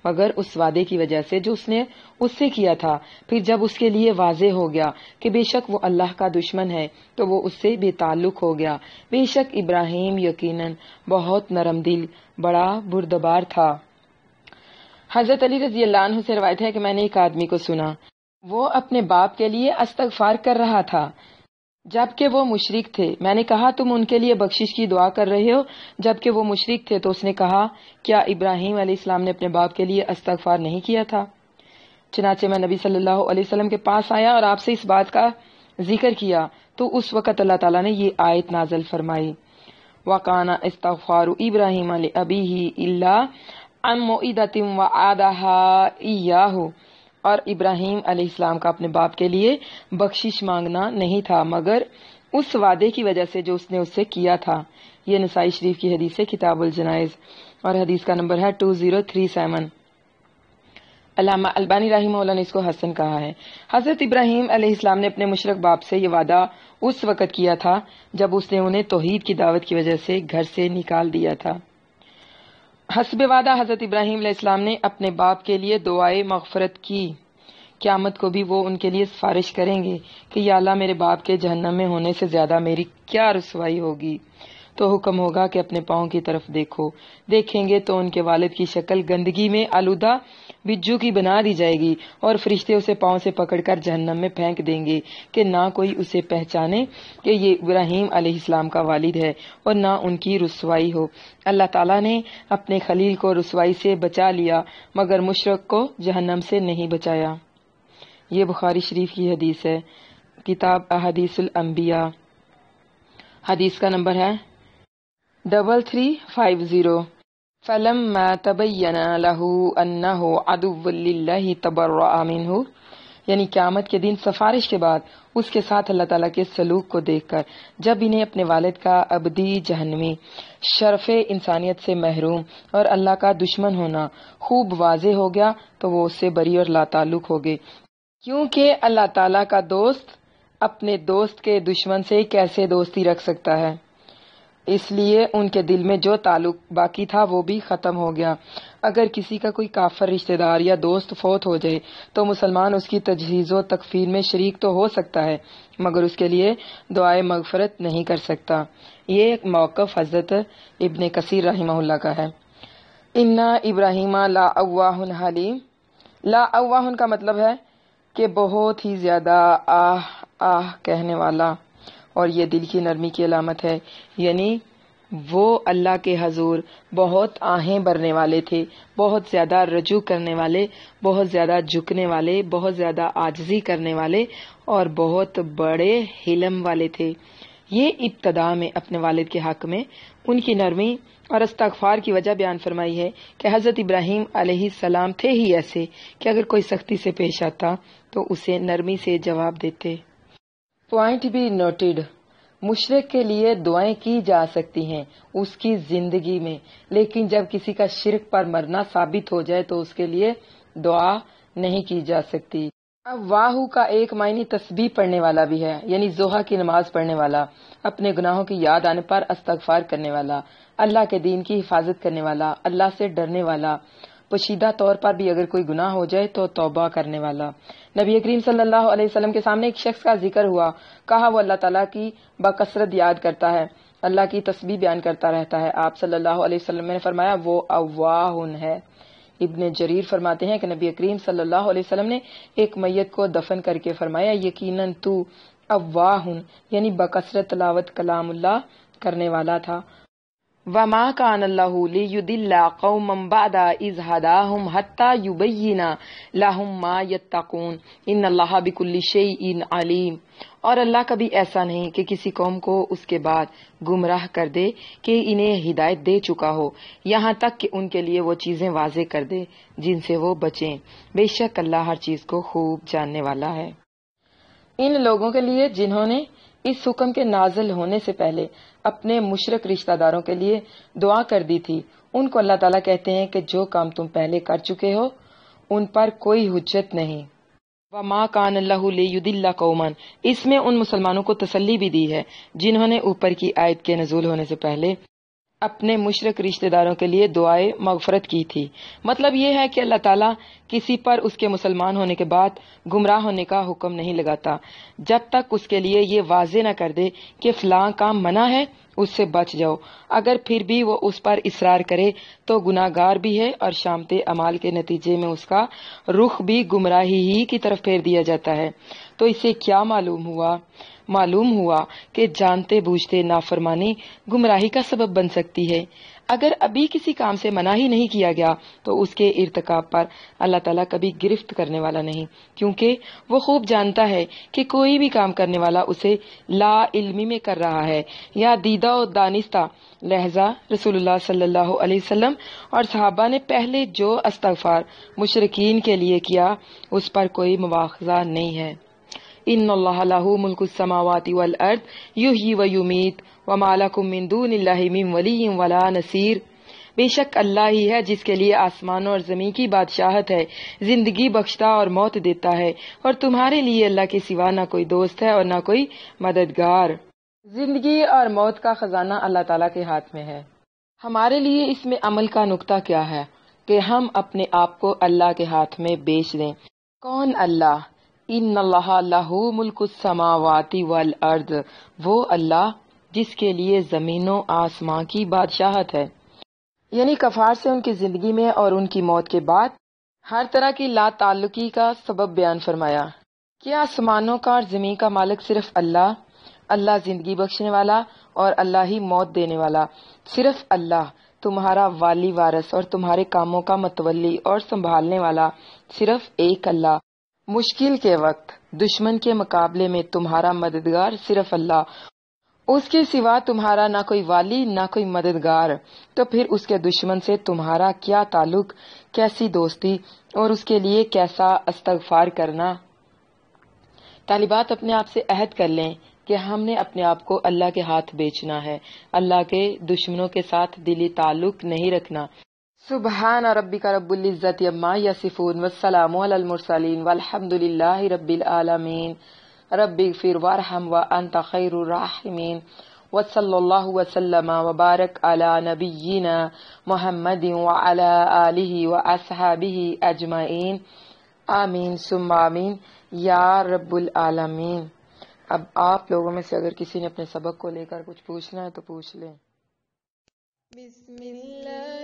مگر اس وعدے کی وجہ سے جو اس نے اس سے کیا تھا۔ پھر جب اس کے لیے واضح ہو گیا کہ بے شک وہ اللہ کا دشمن ہے تو وہ اس سے بے تعلق ہو گیا۔ بے شک ابراہیم یقیناً بہت نرم دل، بڑا بردبار تھا۔ حضرت علی رضی اللہ عنہ سے روایت ہے کہ میں نے ایک آدمی کو سنا، وہ اپنے باپ کے لیے استغفار کر رہا تھا جبکہ وہ مشرک تھے۔ میں نے کہا تم ان کے لیے بخشش کی دعا کر رہے ہو جبکہ وہ مشرک تھے؟ تو اس نے کہا، کیا ابراہیم علیہ السلام نے اپنے باپ کے لیے استغفار نہیں کیا تھا؟ چنانچہ میں نبی صلی اللہ علیہ وسلم کے پاس آیا اور آپ سے اس بات کا ذکر کیا تو اس وقت اللہ تعالیٰ نے یہ آیت نازل فرمائی، وَقَانَ اسْتِغْفَارُ إِبْرَاهِيمَ لِأَبِيهِ إِلَّا عَنْ مَوْعِدَةٍ وَعَدَهَا إِيَّاهُ۔ اور ابراہیم علیہ السلام کا اپنے باپ کے لیے بخشش مانگنا نہیں تھا مگر اس وعدے کی وجہ سے جو اس نے اس سے کیا تھا۔ یہ نسائی شریف کی حدیث ہے، کتاب الجنائز، اور حدیث کا نمبر ہے 2037۔ علامہ البانی رحمہ اللہ نے اس کو حسن کہا ہے۔ حضرت ابراہیم علیہ السلام نے اپنے مشرک باپ سے یہ وعدہ اس وقت کیا تھا جب اس نے انہیں توحید کی دعوت کی وجہ سے گھر سے نکال دیا تھا۔ حسب وعدہ حضرت ابراہیم علیہ السلام نے اپنے باپ کے لیے دعائے مغفرت کی۔ قیامت کو بھی وہ ان کے لیے سفارش کریں گے کہ یا اللہ میرے باپ کے جہنم میں ہونے سے زیادہ میری کیا رسوائی ہوگی۔ تو حکم ہوگا کہ اپنے پاؤں کی طرف دیکھو، دیکھیں گے تو ان کے والد کی شکل گندگی میں آلودہ بجو کی بنا دی جائے گی اور فرشتے اسے پاؤں سے پکڑ کر جہنم میں پھینک دیں گے کہ نہ کوئی اسے پہچانے کہ یہ ابراہیم علیہ السلام کا والد ہے اور نہ ان کی رسوائی ہو۔ اللہ تعالیٰ نے اپنے خلیل کو رسوائی سے بچا لیا مگر مشرک کو جہنم سے نہیں بچایا۔ یہ بخاری شریف کی حدیث ہے، کتاب احادیث الانبیاء، حدیث کا نمبر ہے 3350۔ فَلَمَّا تَبَيَّنَ لَهُ أَنَّهُ عَدُوٌّ لِلَّهِ تَبَرَّأَ مِنْهُ، یعنی قیامت کے دن سفارش کے بعد اس کے ساتھ اللہ تعالیٰ کے سلوک کو دیکھ کر جب انہیں اپنے والد کا ابدی جہنمی، شرف انسانیت سے محروم اور اللہ کا دشمن ہونا خوب واضح ہو گیا تو وہ اس سے بری اور لا تعلق ہو گئے، کیونکہ اللہ تعالیٰ کا دوست اپنے دوست کے دشمن سے کیسے دوستی رکھ سکتا ہے؟ اس لیے ان کے دل میں جو تعلق باقی تھا وہ بھی ختم ہو گیا۔ اگر کسی کا کوئی کافر رشتہ دار یا دوست فوت ہو جائے تو مسلمان اس کی تجہیز و تکفین میں شریک تو ہو سکتا ہے مگر اس کے لیے دعائے مغفرت نہیں کر سکتا۔ یہ ایک موقف حضرت ابن کثیر رحمہ اللہ کا ہے۔ اِنَّ ابراہیم لا اوّاہ حلیم، لا اوّاہ کا مطلب ہے کہ بہت ہی زیادہ آہ آہ کہنے والا، اور یہ دل کی نرمی کی علامت ہے، یعنی وہ اللہ کے حضور بہت آہیں بھرنے والے تھے، بہت زیادہ رجوع کرنے والے، بہت زیادہ جھکنے والے، بہت زیادہ عاجزی کرنے والے اور بہت بڑے حلم والے تھے۔ یہ ابتدا میں اپنے والد کے حق میں ان کی نرمی اور استغفار کی وجہ بیان فرمائی ہے کہ حضرت ابراہیم علیہ السلام تھے ہی ایسے کہ اگر کوئی سختی سے پیش آتا تو اسے نرمی سے جواب دیتے۔ پوائنٹ بھی نوٹڈ، مشرک کے لیے دعائیں کی جا سکتی ہیں اس کی زندگی میں، لیکن جب کسی کا شرک پر مرنا ثابت ہو جائے تو اس کے لیے دعا نہیں کی جا سکتی۔ اب واہو کا ایک معنی تسبیح پڑھنے والا بھی ہے، یعنی ضحیٰ کی نماز پڑھنے والا، اپنے گناہوں کی یاد آنے پر استغفار کرنے والا، اللہ کے دین کی حفاظت کرنے والا، اللہ سے ڈرنے والا، پوشیدہ طور پر بھی اگر کوئی گناہ ہو جائے تو توبہ کرنے والا۔ نبی کریم صلی اللہ علیہ وسلم کے سامنے ایک شخص کا ذکر ہوا، کہا وہ اللہ تعالیٰ کی بکثرت یاد کرتا ہے، اللہ کی تسبیح بیان کرتا رہتا ہے۔ آپ صلی اللہ علیہ وسلم نے فرمایا وہ اواہن ہے۔ ابن جریر فرماتے ہیں کہ نبی کریم صلی اللہ علیہ وسلم نے ایک میت کو دفن کر کے فرمایا یقیناً تو اواہن، یعنی بکثرت تلاوت کلام اللہ کرنے والا تھا۔ وما كان الله ليضل قوما بعد إذ هداهم حتى يبين لهم ما يتقون إن الله بكل شيء عليم۔ اور اللہ کبھی ایسا نہیں کہ کسی قوم کو اس کے بعد گمراہ کر دے کہ انہیں ہدایت دے چکا ہو، یہاں تک کہ ان کے لیے وہ چیزیں واضح کر دے جن سے وہ بچیں۔ بے شک اللہ ہر چیز کو خوب جاننے والا ہے۔ ان لوگوں کے لیے جنہوں نے اس حکم کے نازل ہونے سے پہلے اپنے مشرک رشتہ داروں کے لیے دعا کر دی تھی، ان کو اللہ تعالیٰ کہتے ہیں کہ جو کام تم پہلے کر چکے ہو ان پر کوئی حجت نہیں۔ وما کان اللہ لیضل قوما، اس میں ان مسلمانوں کو تسلی بھی دی ہے جنہوں نے اوپر کی آیت کے نزول ہونے سے پہلے اپنے مشرک رشتہ داروں کے لیے دعائے مغفرت کی تھی۔ مطلب یہ ہے کہ اللہ تعالیٰ کسی پر اس کے مسلمان ہونے کے بعد گمراہ ہونے کا حکم نہیں لگاتا جب تک اس کے لیے یہ واضح نہ کر دے کہ فلاں کام منع ہے، اس سے بچ جاؤ۔ اگر پھر بھی وہ اس پر اصرار کرے تو گناہ گار بھی ہے اور شامت اعمال کے نتیجے میں اس کا رخ بھی گمراہی ہی کی طرف پھیر دیا جاتا ہے۔ تو اسے کیا معلوم ہوا کہ جانتے بوجھتے نافرمانی گمراہی کا سبب بن سکتی ہے۔ اگر ابھی کسی کام سے منع ہی نہیں کیا گیا تو اس کے ارتکاب پر اللہ تعالیٰ کبھی گرفت کرنے والا نہیں، کیونکہ وہ خوب جانتا ہے کہ کوئی بھی کام کرنے والا اسے لا علمی میں کر رہا ہے یا دیدہ و دانستہ۔ لہذا رسول اللہ صلی اللہ علیہ وسلم اور صحابہ نے پہلے جو استغفار مشرکین کے لیے کیا اس پر کوئی مواخذہ نہیں ہے۔ ان اللہ لہ ملک السماوات والارض یحیی و یمیت وما لکم من دون اللہ من ولی ولا نصیر۔ بے شک اللہ ہی ہے جس کے لیے آسمانوں اور زمین کی بادشاہت ہے، زندگی بخشتا اور موت دیتا ہے، اور تمہارے لیے اللہ کے سوا نہ کوئی دوست ہے اور نہ کوئی مددگار۔ زندگی اور موت کا خزانہ اللہ تعالیٰ کے ہاتھ میں ہے۔ ہمارے لیے اس میں عمل کا نقطہ کیا ہے کہ ہم اپنے آپ کو اللہ کے ہاتھ میں بیچ دیں۔ کون اللہ؟ ان اللہ لہ ملک السماوات والارض، وہ اللہ جس کے لیے زمین و آسمان کی بادشاہت ہے۔ یعنی کفار سے ان کی زندگی میں اور ان کی موت کے بعد ہر طرح کی لا تعلقی کا سبب بیان فرمایا۔ کیا آسمانوں کا اور زمین کا مالک صرف اللہ زندگی بخشنے والا اور اللہ ہی موت دینے والا، صرف اللہ تمہارا والی وارث اور تمہارے کاموں کا متولی اور سنبھالنے والا، صرف ایک اللہ۔ مشکل کے وقت دشمن کے مقابلے میں تمہارا مددگار صرف اللہ، اس کے سوا تمہارا نہ کوئی والی نہ کوئی مددگار۔ تو پھر اس کے دشمن سے تمہارا کیا تعلق، کیسی دوستی اور اس کے لیے کیسا استغفار کرنا۔ طالبات اپنے آپ سے عہد کر لیں کہ ہم نے اپنے آپ کو اللہ کے ہاتھ بیچنا ہے، اللہ کے دشمنوں کے ساتھ دلی تعلق نہیں رکھنا۔ سبحان ربک رب العزت عما یصفون والسلام علی المرسلین والحمد للہ رب العالمین۔ رب اغفر وارحم وانت خیر الراحمین، وصلی اللہ وسلم وبارک علی نبینا محمد وعلی آلہ واصحابہ اجمعین، آمین ثم آمین یا رب العالمین۔ اب آپ لوگوں میں سے اگر کسی نے اپنے سبق کو لے کر کچھ پوچھنا ہے تو پوچھ لیں۔ بسم اللہ